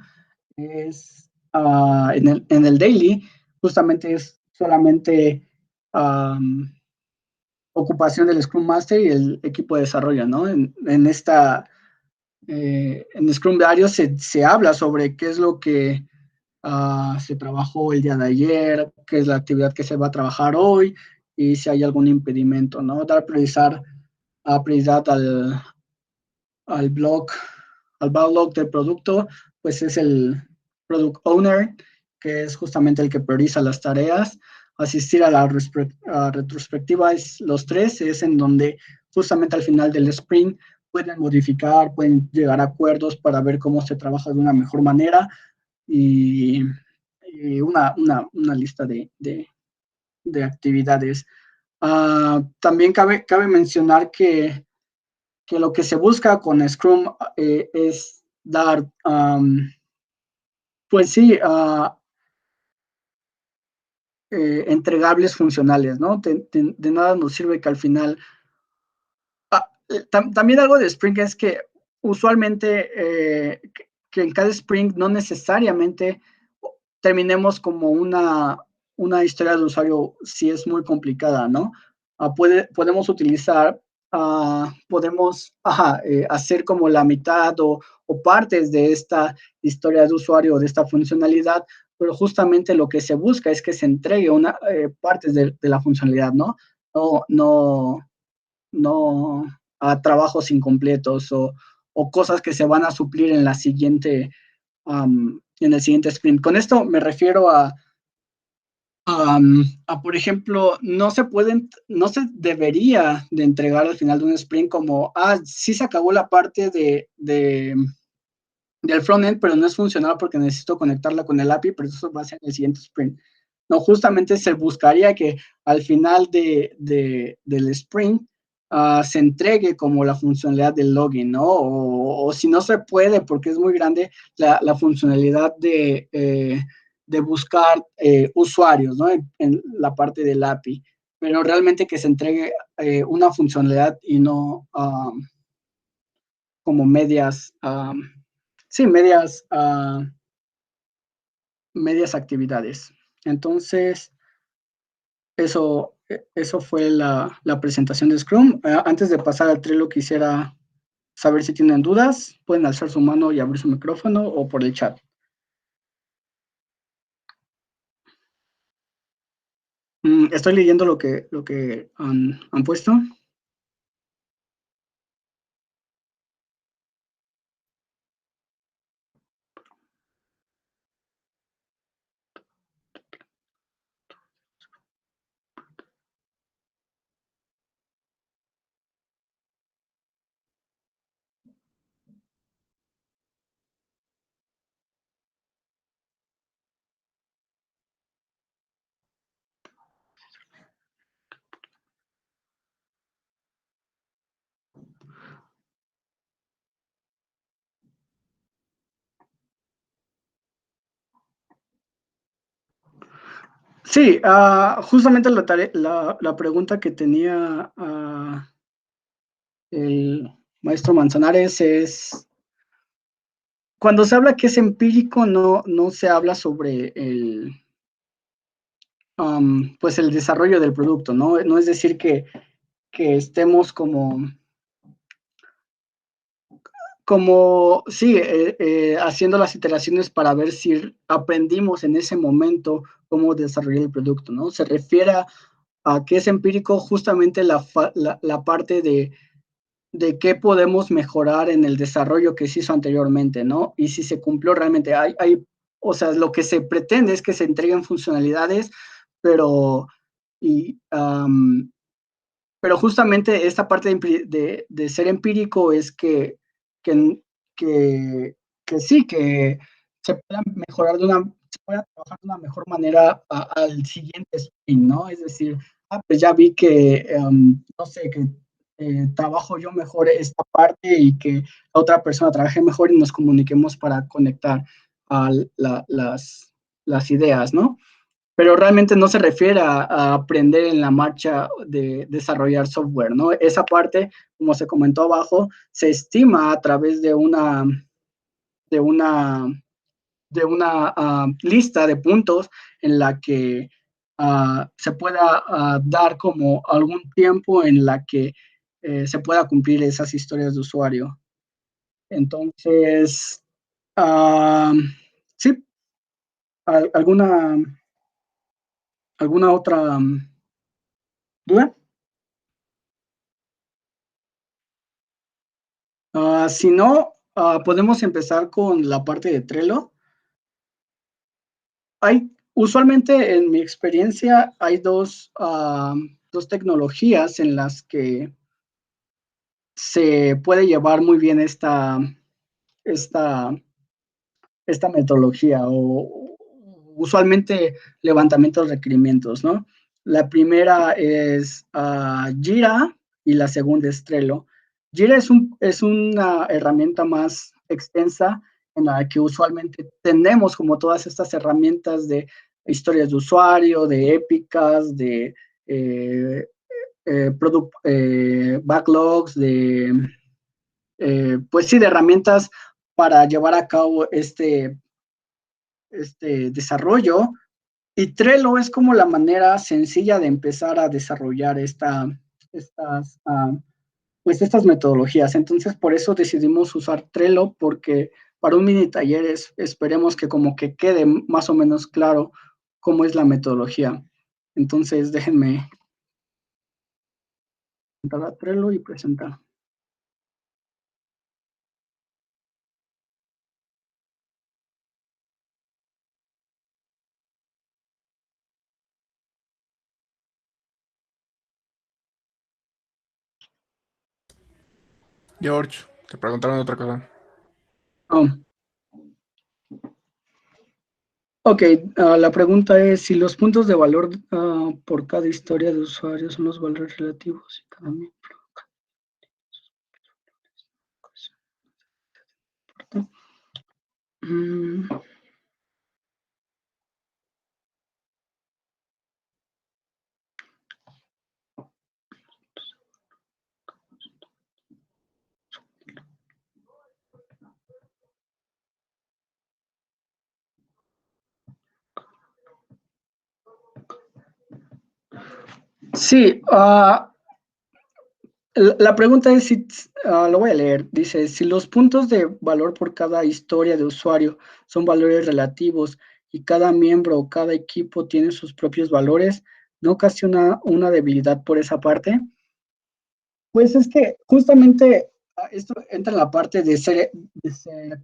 es en el daily, justamente es solamente ocupación del Scrum Master y el equipo de desarrollo, ¿no? En Scrum Diario se habla sobre qué es lo que se trabajó el día de ayer, qué es la actividad que se va a trabajar hoy y si hay algún impedimento, ¿no? Dar prioridad al blog, al backlog del producto, pues es el product owner, que es justamente el que prioriza las tareas. Asistir a la retrospectiva es los tres, es en donde justamente al final del sprint pueden modificar, pueden llegar a acuerdos para ver cómo se trabaja de una mejor manera y, una lista de actividades. También cabe mencionar que lo que se busca con Scrum es dar, pues sí, entregables funcionales, ¿no? De nada nos sirve que al final. También algo de Spring es que usualmente que en cada Spring no necesariamente terminemos como una historia de usuario si es muy complicada, ¿no? Podemos utilizar, podemos hacer como la mitad o partes de esta historia de usuario, de esta funcionalidad, pero justamente lo que se busca es que se entregue partes de la funcionalidad, ¿no? No a trabajos incompletos o cosas que se van a suplir en el siguiente sprint. Con esto me refiero por ejemplo, no se debería de entregar al final de un sprint como, sí se acabó la parte del frontend, pero no es funcional porque necesito conectarla con el API, pero eso va a ser en el siguiente sprint. No, justamente se buscaría que al final del sprint se entregue como la funcionalidad del login, ¿no? O si no se puede, porque es muy grande, la funcionalidad de buscar usuarios, ¿no? En la parte del API, pero realmente que se entregue una funcionalidad y no como sí, medias actividades. Entonces, eso fue la presentación de Scrum. Antes de pasar al Trello, quisiera saber si tienen dudas. Pueden alzar su mano y abrir su micrófono o por el chat. Estoy leyendo lo que han puesto. Sí, justamente la pregunta que tenía el maestro Manzanares es, cuando se habla que es empírico, no se habla sobre pues el desarrollo del producto, ¿no? No es decir que estemos sí, haciendo las iteraciones para ver si aprendimos en ese momento cómo desarrollar el producto, ¿no? Se refiere a que es empírico justamente la parte de qué podemos mejorar en el desarrollo que se hizo anteriormente, ¿no? Y si se cumplió realmente. O sea, lo que se pretende es que se entreguen funcionalidades, pero, y, pero justamente esta parte de ser empírico es que, que, que sí, que se pueda mejorar se pueda trabajar de una mejor manera al siguiente sprint, ¿no? Es decir, pues ya vi que, no sé, que trabajo yo mejor esta parte y que la otra persona trabaje mejor y nos comuniquemos para conectar a las ideas, ¿no? Pero realmente no se refiere a aprender en la marcha de desarrollar software, ¿no? Esa parte, como se comentó abajo, se estima a través de una, de una lista de puntos en la que se pueda dar como algún tiempo en la que se pueda cumplir esas historias de usuario. Entonces, sí, ¿alguna otra duda? Si no, podemos empezar con la parte de Trello. Usualmente en mi experiencia hay dos tecnologías en las que se puede llevar muy bien esta, esta metodología o usualmente levantamiento de requerimientos, ¿no? La primera es Jira y la segunda es Trello. Jira es una herramienta más extensa en la que usualmente tenemos como todas estas herramientas de historias de usuario, de épicas, de backlogs, pues sí, de herramientas para llevar a cabo este desarrollo. Y Trello es como la manera sencilla de empezar a desarrollar estas, pues estas metodologías. Entonces, por eso decidimos usar Trello, porque para un mini taller esperemos que como que quede más o menos claro cómo es la metodología. Entonces, déjenme entrar a Trello y presentar. George, te preguntaron otra cosa. Oh, ok, la pregunta es si los puntos de valor por cada historia de usuario son los valores relativos y cada miembro. Mm, sí, la pregunta es si, lo voy a leer, dice, si los puntos de valor por cada historia de usuario son valores relativos y cada miembro o cada equipo tiene sus propios valores, ¿no ocasiona una debilidad por esa parte? Pues es que justamente esto entra en la parte de ser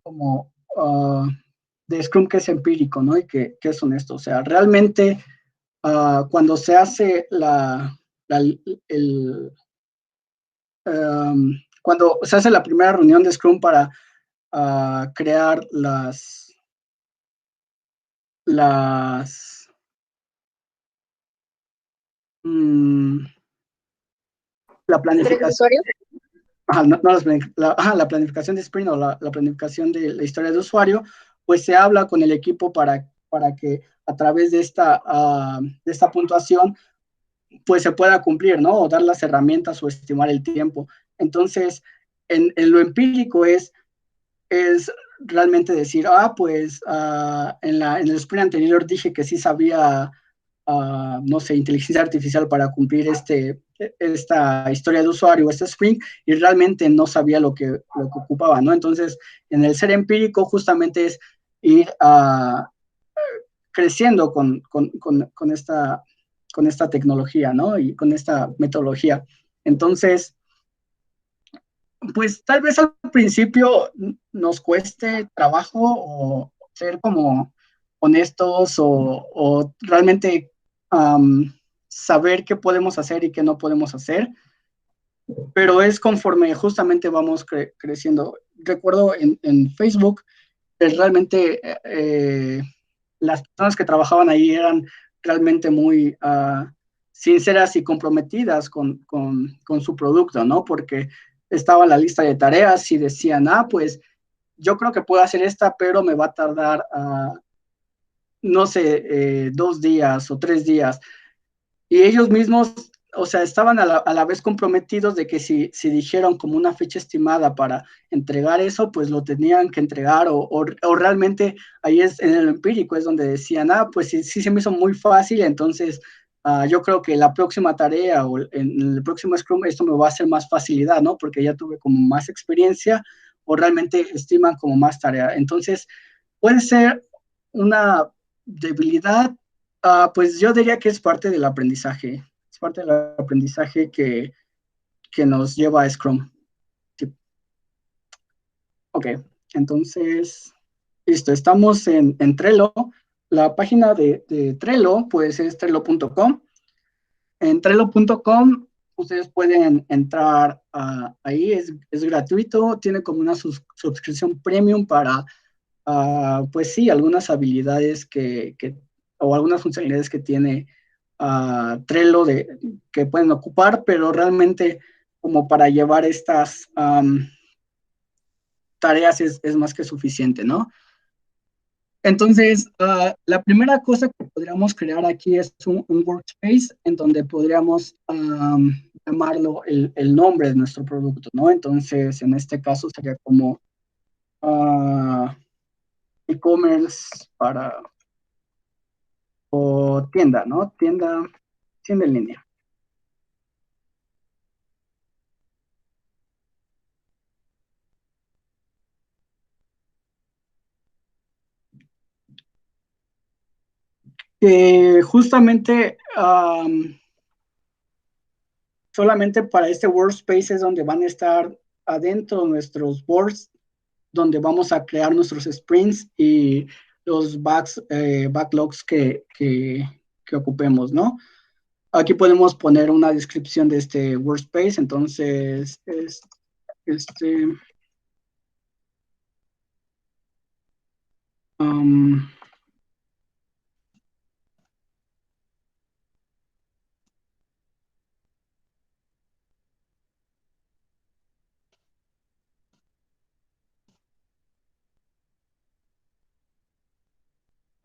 como de Scrum que es empírico, ¿no? Y que es honesto. O sea, realmente cuando se hace el, cuando se hace la primera reunión de Scrum para crear las mm, la ¿Historias de planificación, usuario? la planificación de sprint o la planificación de la historia de usuario, pues se habla con el equipo para que a través de esta puntuación pues se pueda cumplir, ¿no? O dar las herramientas o estimar el tiempo. Entonces, en lo empírico es realmente decir, pues en el sprint anterior dije que sí sabía, no sé, inteligencia artificial para cumplir esta historia de usuario, este sprint, y realmente no sabía lo que ocupaba, ¿no? Entonces, en el ser empírico justamente es ir creciendo con esta tecnología, ¿no? Y con esta metodología. Entonces, Pues tal vez al principio nos cueste trabajo o ser como honestos o realmente saber qué podemos hacer y qué no podemos hacer, pero es conforme justamente vamos creciendo. Recuerdo en Facebook, realmente las personas que trabajaban ahí eran realmente muy sinceras y comprometidas con su producto, ¿no? Porque estaba la lista de tareas y decían, pues yo creo que puedo hacer esta, pero me va a tardar, no sé, 2 días o 3 días. Y ellos mismos, o sea, estaban a la vez comprometidos de que si dijeron como una fecha estimada para entregar eso, pues lo tenían que entregar o realmente ahí es en el empírico, es donde decían, pues sí, sí se me hizo muy fácil, entonces yo creo que la próxima tarea o en el próximo Scrum esto me va a hacer más facilidad, ¿no? Porque ya tuve como más experiencia o realmente estiman como más tarea. Entonces, puede ser una debilidad. Pues yo diría que es parte del aprendizaje. Es parte del aprendizaje que nos lleva a Scrum. Sí. Ok, entonces, listo, estamos en Trello. La página de Trello, pues es trello.com. En trello.com ustedes pueden entrar ahí, es gratuito, tiene como una suscripción premium para pues sí, algunas habilidades o algunas funcionalidades que tiene Trello que pueden ocupar, pero realmente como para llevar estas tareas es más que suficiente, ¿no? Entonces, la primera cosa que podríamos crear aquí es un workspace en donde podríamos llamarlo el nombre de nuestro producto, ¿no? Entonces, en este caso sería como ah, e-commerce o tienda, ¿no? Tienda en línea. Justamente solamente para este workspace es donde van a estar adentro nuestros boards, donde vamos a crear nuestros sprints y los backlogs que ocupemos, ¿no? Aquí podemos poner una descripción de este workspace, entonces, este, um,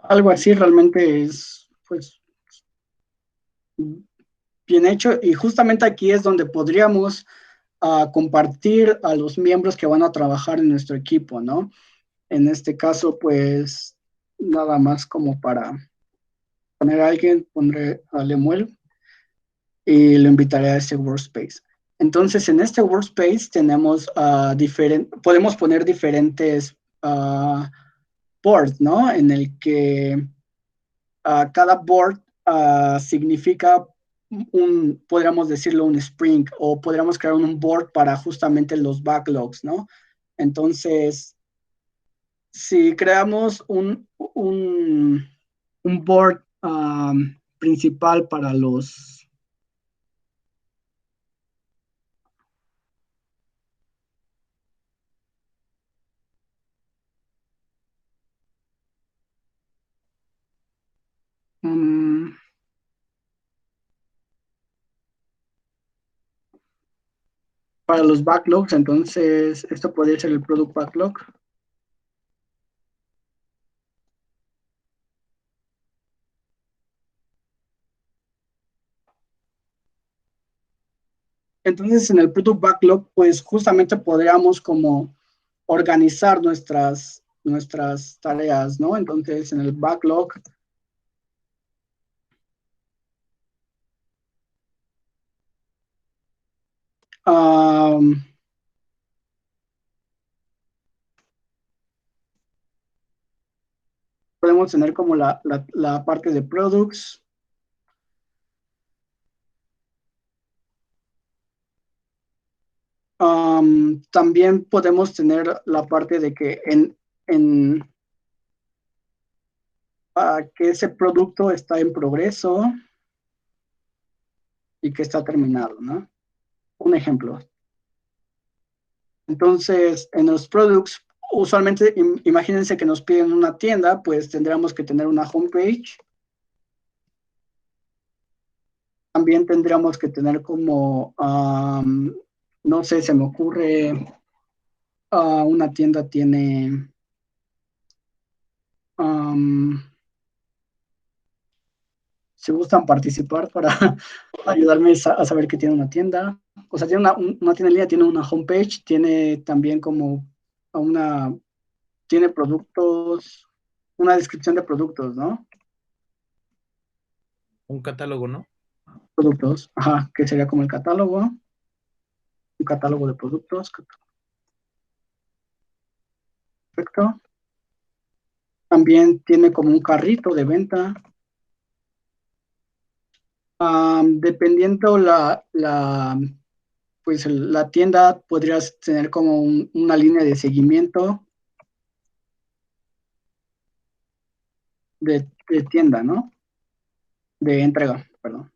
algo así realmente es, pues, bien hecho y justamente aquí es donde podríamos compartir a los miembros que van a trabajar en nuestro equipo, ¿no? En este caso, pues nada más como para poner a alguien, pondré a Lemuel y lo invitaré a ese workspace. Entonces, en este workspace tenemos podemos poner diferentes boards, ¿no? En el que cada board significa podríamos decirlo, un sprint o podríamos crear un board para justamente los backlogs, ¿no? Entonces, si creamos un board principal para um, para los backlogs, entonces esto podría ser el product backlog. Entonces, en el product backlog, pues justamente podríamos como organizar nuestras tareas, ¿no? Entonces, en el backlog um, podemos tener como la parte de products. También podemos tener la parte de que que ese producto está en progreso y que está terminado, ¿no? Un ejemplo. Entonces, en los products, usualmente, imagínense que nos piden una tienda, pues tendríamos que tener una homepage. También tendríamos que tener como, no sé, se me ocurre, una tienda tiene, um, si gustan participar para ayudarme a saber que tiene una tienda. O sea, tiene una tienda en línea, tiene una homepage, tiene también como una, tiene productos, una descripción de productos, ¿no? Un catálogo, ¿no? Productos, ajá, que sería como el catálogo, un catálogo de productos, perfecto. También tiene como un carrito de venta. Dependiendo pues la tienda, podrías tener como una línea de seguimiento de tienda, ¿no? De entrega, perdón.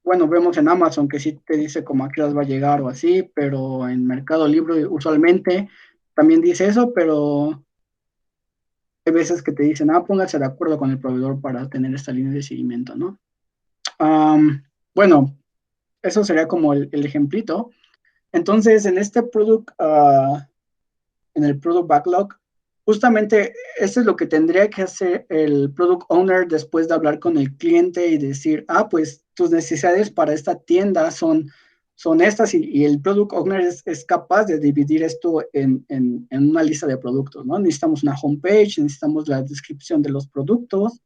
Bueno, vemos en Amazon que sí te dice como a qué horas va a llegar o así, pero en Mercado Libre usualmente también dice eso, pero hay veces que te dicen, póngase de acuerdo con el proveedor para tener esta línea de seguimiento, ¿no? Bueno, eso sería como el ejemplito. Entonces, en el product backlog, justamente eso es lo que tendría que hacer el product owner después de hablar con el cliente y decir, pues tus necesidades para esta tienda son estas, y el product owner es capaz de dividir esto en una lista de productos, ¿no? Necesitamos una homepage, necesitamos la descripción de los productos,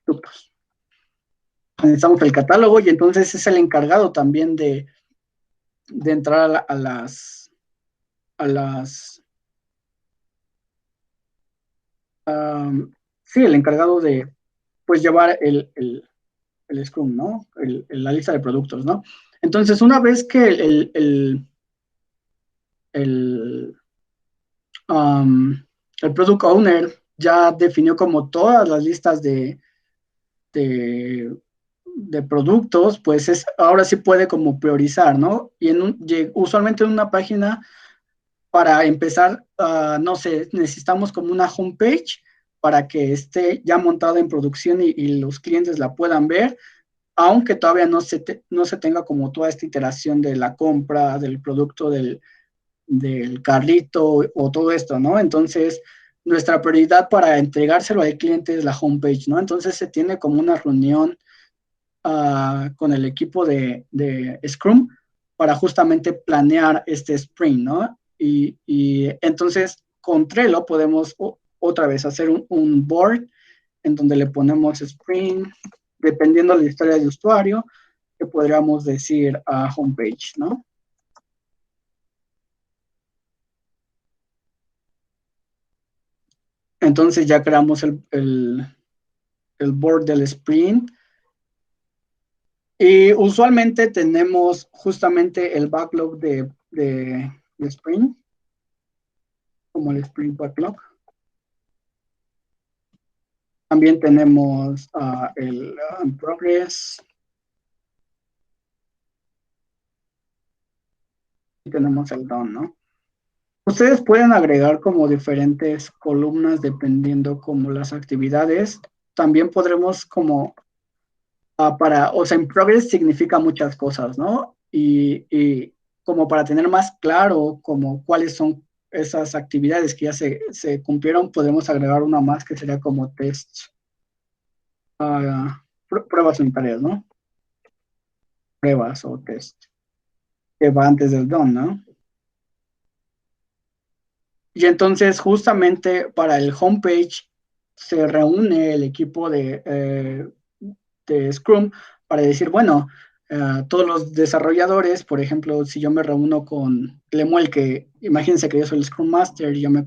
productos. Necesitamos el catálogo, y entonces es el encargado también de entrar a las sí, el encargado de pues llevar el Scrum, ¿no? La lista de productos, ¿no? Entonces, una vez que el, um, el product owner ya definió como todas las listas de, de productos, pues ahora sí puede como priorizar, ¿no? Y usualmente en una página, para empezar, no sé, necesitamos como una homepage para que esté ya montada en producción y los clientes la puedan ver, aunque todavía no se tenga como toda esta iteración de la compra, del producto, del carrito o todo esto, ¿no? Entonces, nuestra prioridad para entregárselo al cliente es la homepage, ¿no? Entonces se tiene como una reunión con el equipo de Scrum para justamente planear este sprint, ¿no? Y entonces con Trello podemos otra vez hacer un board en donde le ponemos sprint, dependiendo de la historia de usuario, que podríamos decir a homepage, ¿no? Entonces ya creamos el board del sprint. Y usualmente tenemos justamente el backlog de sprint, como el sprint backlog. También tenemos el progress. Y tenemos el done, ¿no? Ustedes pueden agregar como diferentes columnas dependiendo como las actividades. También podremos como o sea, en progress significa muchas cosas, ¿no? Y como para tener más claro como cuáles son esas actividades que ya se cumplieron, podemos agregar una más que sería como test, pruebas unitarias, ¿no? Pruebas o test, que va antes del done, ¿no? Y entonces justamente para el homepage se reúne el equipo de Scrum para decir, bueno, todos los desarrolladores, por ejemplo, si yo me reúno con Lemuel, que imagínense que yo soy el Scrum Master, yo me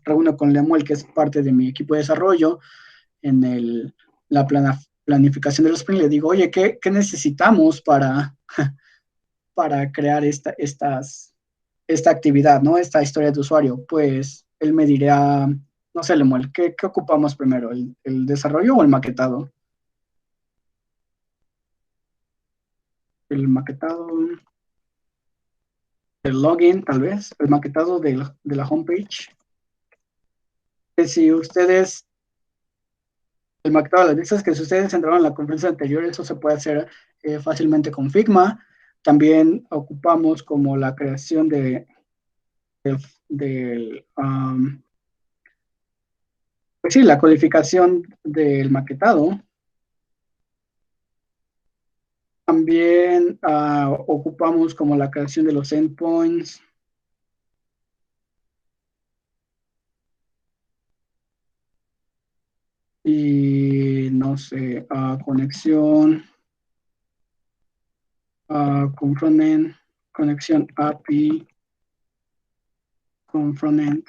reúno con Lemuel, que es parte de mi equipo de desarrollo, la planificación de los sprint, le digo, oye, ¿qué necesitamos para crear esta actividad, ¿no? Esta historia de usuario? Pues él me dirá, no sé, Lemuel, ¿qué ocupamos primero? ¿El desarrollo o el maquetado? El maquetado, el login, tal vez, el maquetado de la homepage. Si ustedes, el maquetado de las vistas, que si ustedes entraron en la conferencia anterior, eso se puede hacer fácilmente con Figma. También ocupamos como la creación pues sí, la codificación del maquetado. También ocupamos como la creación de los endpoints. Y no sé, conexión con frontend, conexión API con frontend.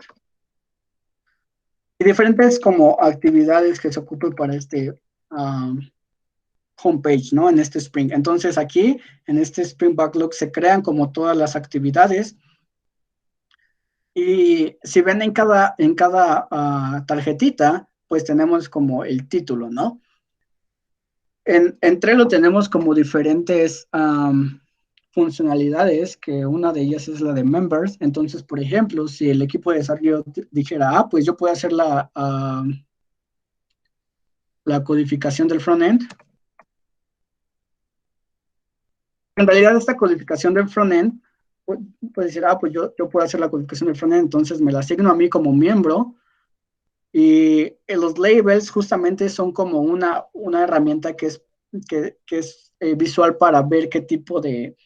Y diferentes como actividades que se ocupen para este homepage, ¿no? En este Spring. Entonces aquí, en este Spring Backlog, se crean como todas las actividades. Y si ven en cada tarjetita, pues tenemos como el título, ¿no? En Trello tenemos como diferentes funcionalidades, que una de ellas es la de members. Entonces, por ejemplo, si el equipo de desarrollo dijera, pues yo puedo hacer la codificación del frontend. En realidad, esta codificación del frontend, puede decir, pues yo puedo hacer la codificación del frontend, entonces me la asigno a mí como miembro. Y los labels justamente son como una herramienta que es visual para ver qué tipo de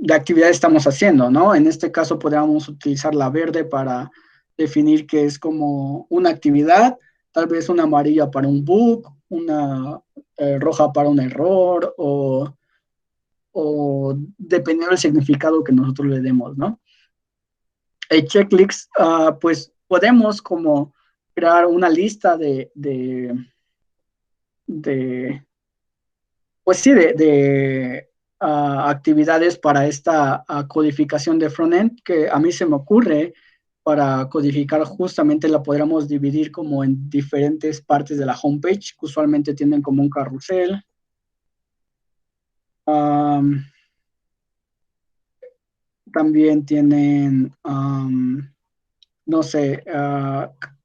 actividad estamos haciendo, ¿no? En este caso podríamos utilizar la verde para definir que es como una actividad, tal vez una amarilla para un bug, una roja para un error, o dependiendo del significado que nosotros le demos, ¿no? El checklist, pues podemos como crear una lista pues sí, actividades para esta codificación de frontend, que a mí se me ocurre para codificar justamente la podríamos dividir como en diferentes partes de la homepage, que usualmente tienen como un carrusel. También tienen, no sé,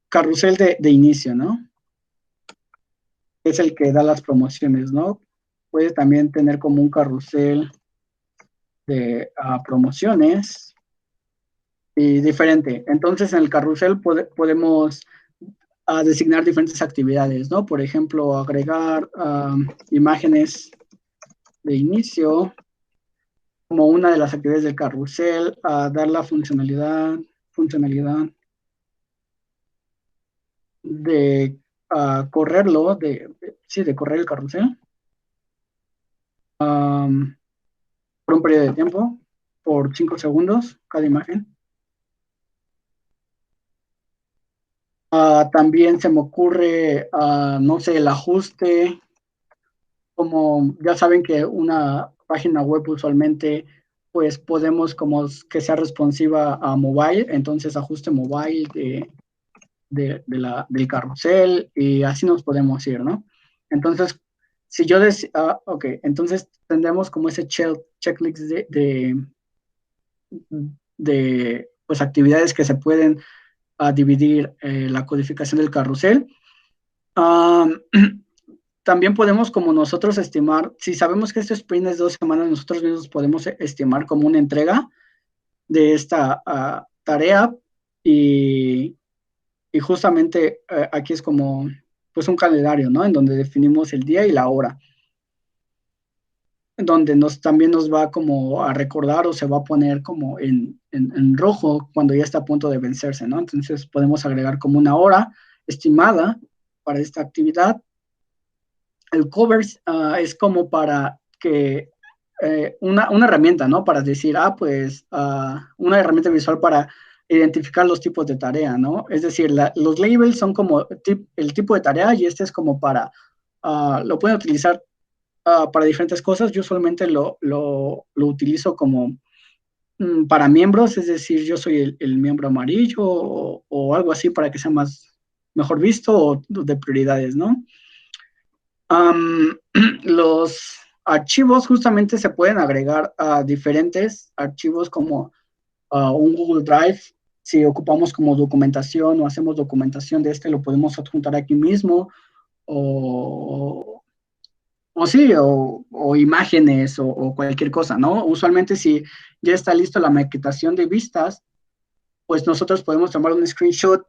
carrusel de inicio, ¿no? Es el que da las promociones, ¿no? Puede también tener como un carrusel de promociones y diferente. Entonces, en el carrusel podemos designar diferentes actividades, ¿no? Por ejemplo, agregar imágenes de inicio como una de las actividades del carrusel, dar la funcionalidad de correrlo, de correr el carrusel por un periodo de tiempo, por 5 segundos cada imagen. También se me ocurre, no sé, el ajuste, como ya saben que una página web usualmente, pues podemos como que sea responsiva a mobile, entonces ajuste mobile del carrusel y así nos podemos ir, ¿no? Entonces, si yo ok, entonces tendremos como ese checklist de pues actividades que se pueden dividir la codificación del carrusel. También podemos como nosotros estimar, si sabemos que este sprint es 2 semanas, nosotros mismos podemos estimar como una entrega de esta tarea y justamente aquí es como pues un calendario, ¿no? En donde definimos el día y la hora, en donde también nos va como a recordar o se va a poner como en rojo cuando ya está a punto de vencerse, ¿no? Entonces podemos agregar como una hora estimada para esta actividad. El covers es como para que una herramienta, ¿no? Para decir, pues una herramienta visual para identificar los tipos de tarea, ¿no? Es decir, los labels son como el tipo de tarea y este es como para, lo pueden utilizar para diferentes cosas. Yo usualmente lo utilizo como para miembros, es decir, yo soy el miembro amarillo o algo así para que sea mejor visto o de prioridades, ¿no? Um, los archivos justamente se pueden agregar a diferentes archivos como un Google Drive. Si ocupamos como documentación o hacemos documentación de este, lo podemos adjuntar aquí mismo o, o sí, o imágenes o cualquier cosa, ¿no? Usualmente si ya está listo la maquetación de vistas, pues nosotros podemos tomar un screenshot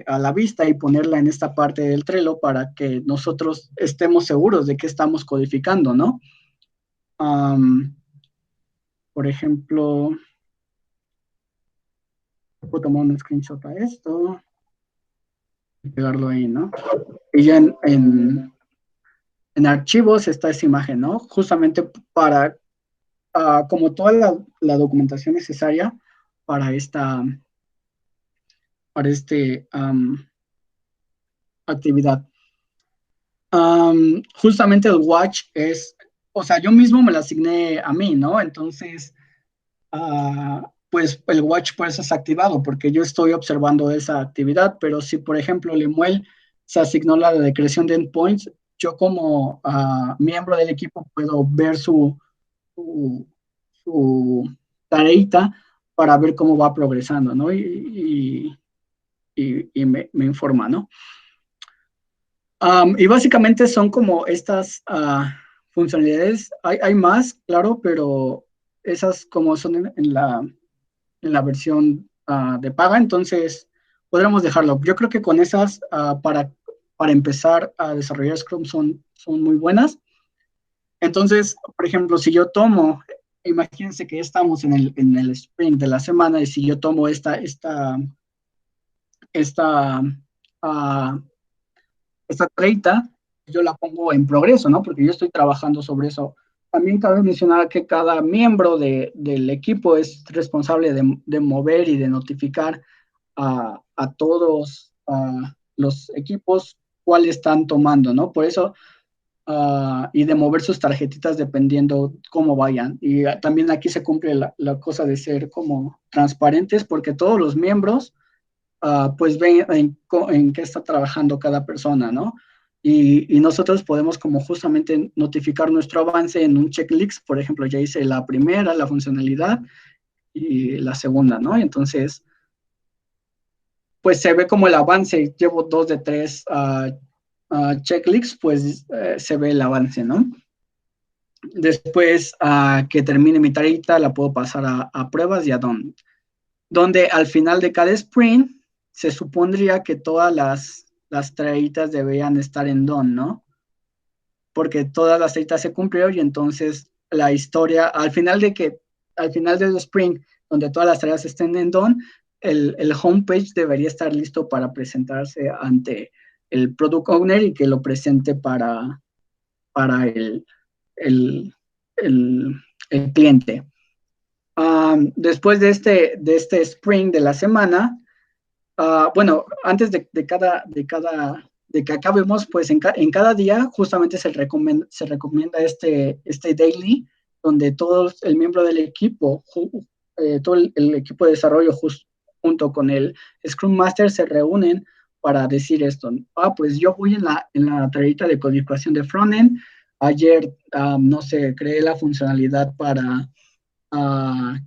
a la vista y ponerla en esta parte del Trello para que nosotros estemos seguros de que estamos codificando, ¿no? Um, por ejemplo, puedo tomar un screenshot a esto y pegarlo ahí, ¿no? Y ya en archivos está esa imagen, ¿no? Justamente para, como toda la documentación necesaria para para este actividad. Justamente el watch es, o sea, yo mismo me lo asigné a mí, ¿no? Entonces, pues el watch pues es activado porque yo estoy observando esa actividad, pero si por ejemplo Lemuel se asignó la de creación de endpoints, yo como miembro del equipo puedo ver su, su tareita para ver cómo va progresando, ¿no? Y me informa, ¿no? Y básicamente son como estas funcionalidades. Hay más, claro, pero esas como son en la versión de paga, entonces podremos dejarlo. Yo creo que con esas, para empezar a desarrollar Scrum son muy buenas. Entonces, por ejemplo, si yo tomo, imagínense que estamos en el sprint de la semana y si yo tomo esta, ah, esta 30, yo la pongo en progreso, ¿no? Porque yo estoy trabajando sobre eso. También cabe mencionar que cada miembro del equipo es responsable de mover y de notificar a todos los equipos cuáles están tomando, ¿no? Por eso, y de mover sus tarjetitas dependiendo cómo vayan. Y también aquí se cumple la cosa de ser como transparentes porque todos los miembros pues ven en qué está trabajando cada persona, ¿no? Y nosotros podemos como justamente notificar nuestro avance en un checklist, por ejemplo, ya hice la primera, la funcionalidad, y la segunda, ¿no? Entonces, pues se ve como el avance, llevo 2 de 3 checklists, pues se ve el avance, ¿no? Después que termine mi tarita, la puedo pasar a pruebas y a donde al final de cada sprint se supondría que todas las tareitas deberían estar en done, ¿no? Porque todas las tareitas se cumplieron y entonces la historia, al final del sprint, donde todas las tareas estén en done, el homepage debería estar listo para presentarse ante el product owner y que lo presente para el, el, el cliente. Después de este sprint de la semana, bueno, antes de que acabemos, pues en cada día justamente se recomienda este daily, donde todo el miembro del equipo, todo el equipo de desarrollo junto con el Scrum Master se reúnen para decir esto. Pues yo voy en la tareita de codificación de frontend. Ayer, no sé, creé la funcionalidad para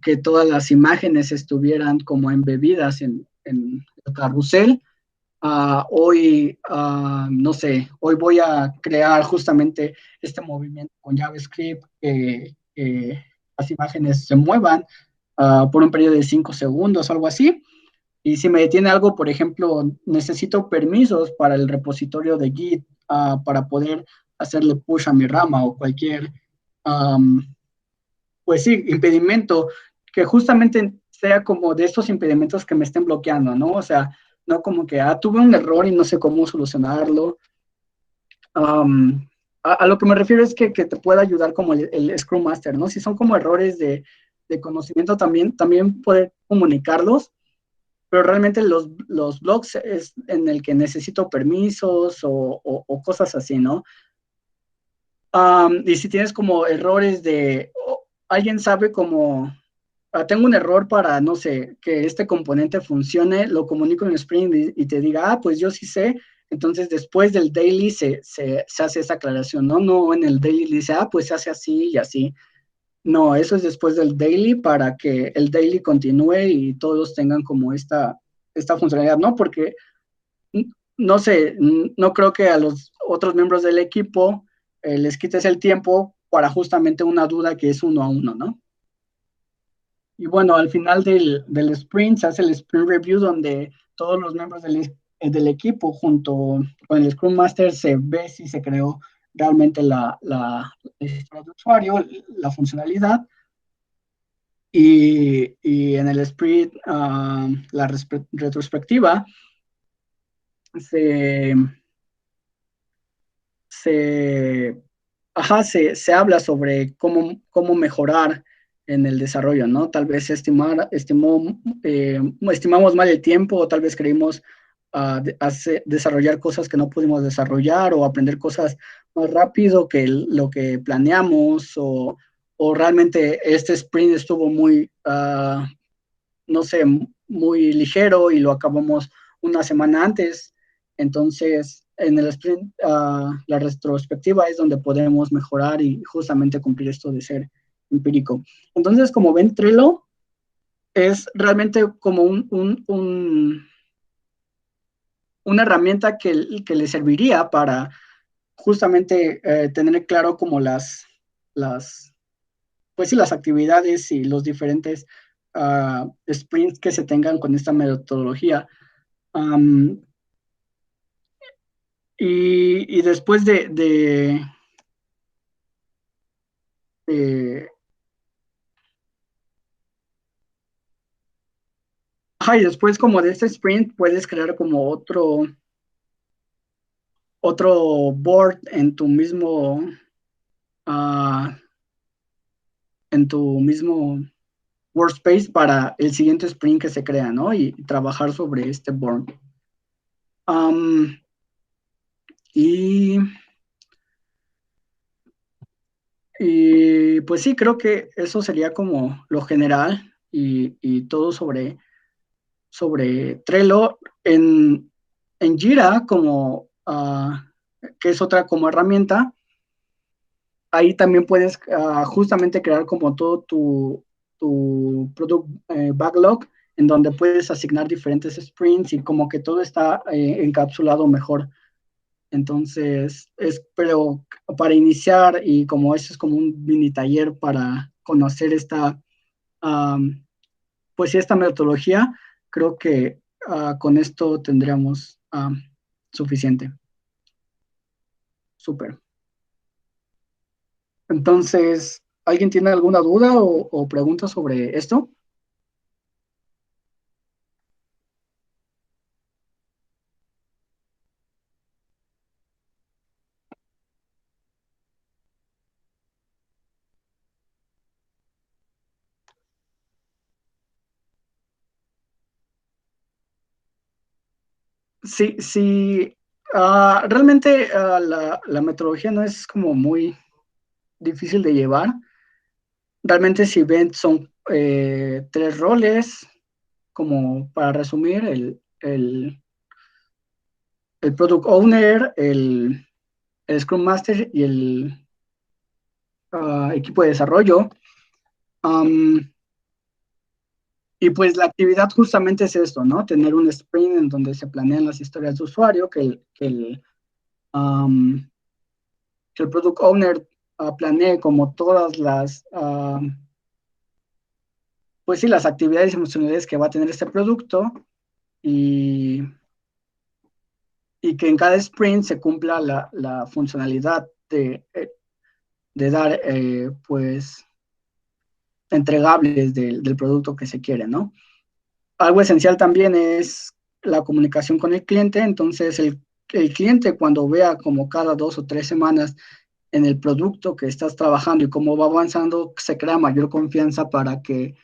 que todas las imágenes estuvieran como embebidas en el carrusel. Hoy, no sé, hoy voy a crear justamente este movimiento con JavaScript, que las imágenes se muevan por un periodo de 5 segundos o algo así. Y si me detiene algo, por ejemplo, necesito permisos para el repositorio de Git para poder hacerle push a mi rama o cualquier um, pues sí, impedimento, que justamente sea como de estos impedimentos que me estén bloqueando, ¿no? O sea, no como que, tuve un error y no sé cómo solucionarlo. A lo que me refiero es que te pueda ayudar como el Scrum Master, ¿no? Si son como errores de conocimiento también poder comunicarlos pero realmente los blogs es en el que necesito permisos o cosas así, ¿no? Y si tienes como errores alguien sabe como, tengo un error para, no sé, que este componente funcione, lo comunico en Spring y te diga, pues yo sí sé, entonces después del daily se hace esa aclaración, ¿no? No en el daily dice, pues se hace así y así. No, eso es después del daily para que el daily continúe y todos tengan como esta funcionalidad, ¿no? Porque, no sé, no creo que a los otros miembros del equipo les quites el tiempo para justamente una duda que es uno a uno, ¿no? Y bueno, al final del sprint se hace el sprint review donde todos los miembros del equipo junto con el Scrum Master se ve si se creó realmente la historia de usuario, la funcionalidad. Y en el sprint, la retrospectiva, se, se, se habla sobre cómo mejorar en el desarrollo, ¿no? Tal vez estimamos mal el tiempo o tal vez creímos desarrollar cosas que no pudimos desarrollar o aprender cosas más rápido que lo que planeamos o realmente este sprint estuvo muy, no sé, muy ligero y lo acabamos una semana antes. Entonces, en el sprint, la retrospectiva es donde podemos mejorar y justamente cumplir esto de ser empírico. Entonces, como ven, Trello es realmente como una herramienta que le serviría para justamente tener claro como pues sí, las actividades y los diferentes sprints que se tengan con esta metodología. Um, y después de y después como de este sprint puedes crear como otro board uh, en tu mismo workspace para el siguiente sprint que se crea, ¿no? Y trabajar sobre este board. Um, y, y pues sí, creo que eso sería como lo general y todo sobre Trello. En Jira, que es otra como herramienta, ahí también puedes justamente crear como todo tu product backlog, en donde puedes asignar diferentes sprints y como que todo está encapsulado mejor. Entonces, pero para iniciar y como eso es como un mini taller para conocer um, pues sí, esta metodología, creo que con esto tendríamos suficiente. Súper. Entonces, ¿alguien tiene alguna duda o pregunta sobre esto? Sí, sí. Realmente la metodología no es como muy difícil de llevar. Realmente si ven son tres roles, como para resumir, el Product Owner, el Scrum Master y el equipo de desarrollo. Um, y pues la actividad justamente es esto, ¿no? Tener un sprint en donde se planean las historias de usuario, um, que el Product Owner planee como todas pues sí, las actividades y funcionalidades que va a tener este producto y, y que en cada sprint se cumpla la funcionalidad de dar, pues, entregables del producto que se quiere, ¿no? Algo esencial también es la comunicación con el cliente, entonces el cliente cuando vea como cada 2 o 3 semanas en el producto que estás trabajando y cómo va avanzando, se crea mayor confianza para que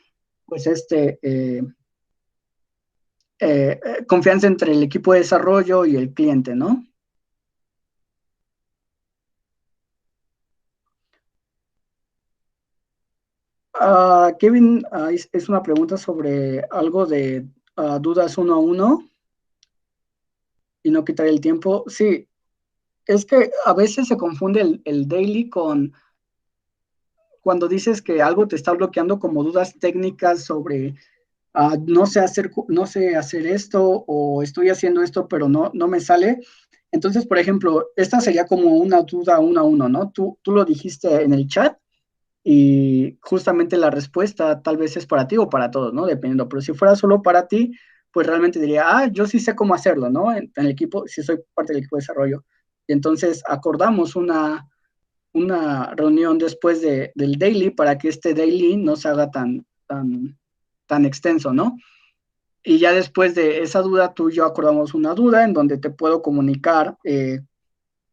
pues confianza entre el equipo de desarrollo y el cliente, ¿no? Kevin, es una pregunta sobre algo de dudas uno a uno y no quitar el tiempo. Sí, es que a veces se confunde el daily con cuando dices que algo te está bloqueando como dudas técnicas sobre no sé hacer esto o estoy haciendo esto, pero no me sale. Entonces, por ejemplo, esta sería como una duda uno a uno, ¿no? Tú lo dijiste en el chat y justamente la respuesta tal vez es para ti o para todos, ¿no? Dependiendo, pero si fuera solo para ti, pues realmente diría, yo sí sé cómo hacerlo, ¿no? En el equipo, si soy parte del equipo de desarrollo. Y entonces acordamos una reunión después del daily para que este daily no se haga tan extenso, ¿no? Y ya después de esa duda, tú y yo acordamos una duda en donde te puedo comunicar,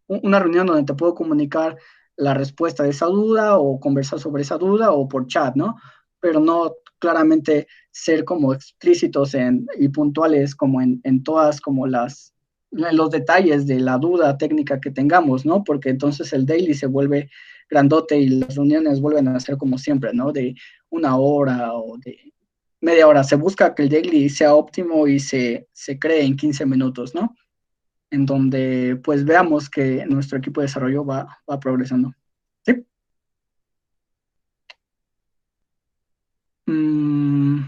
una reunión donde te puedo comunicar la respuesta de esa duda o conversar sobre esa duda o por chat, ¿no? Pero no claramente ser como explícitos y puntuales como en todas como en los detalles de la duda técnica que tengamos, ¿no? Porque entonces el daily se vuelve grandote y las reuniones vuelven a ser como siempre, ¿no? De una hora o de media hora. Se busca que el daily sea óptimo y se cree en 15 minutos, ¿no? En donde pues veamos que nuestro equipo de desarrollo va progresando. ¿Sí? Mm,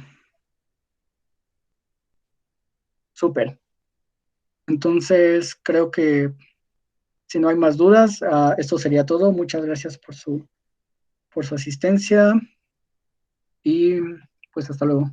súper. Entonces, creo que si no hay más dudas, esto sería todo. Muchas gracias por su asistencia y pues hasta luego.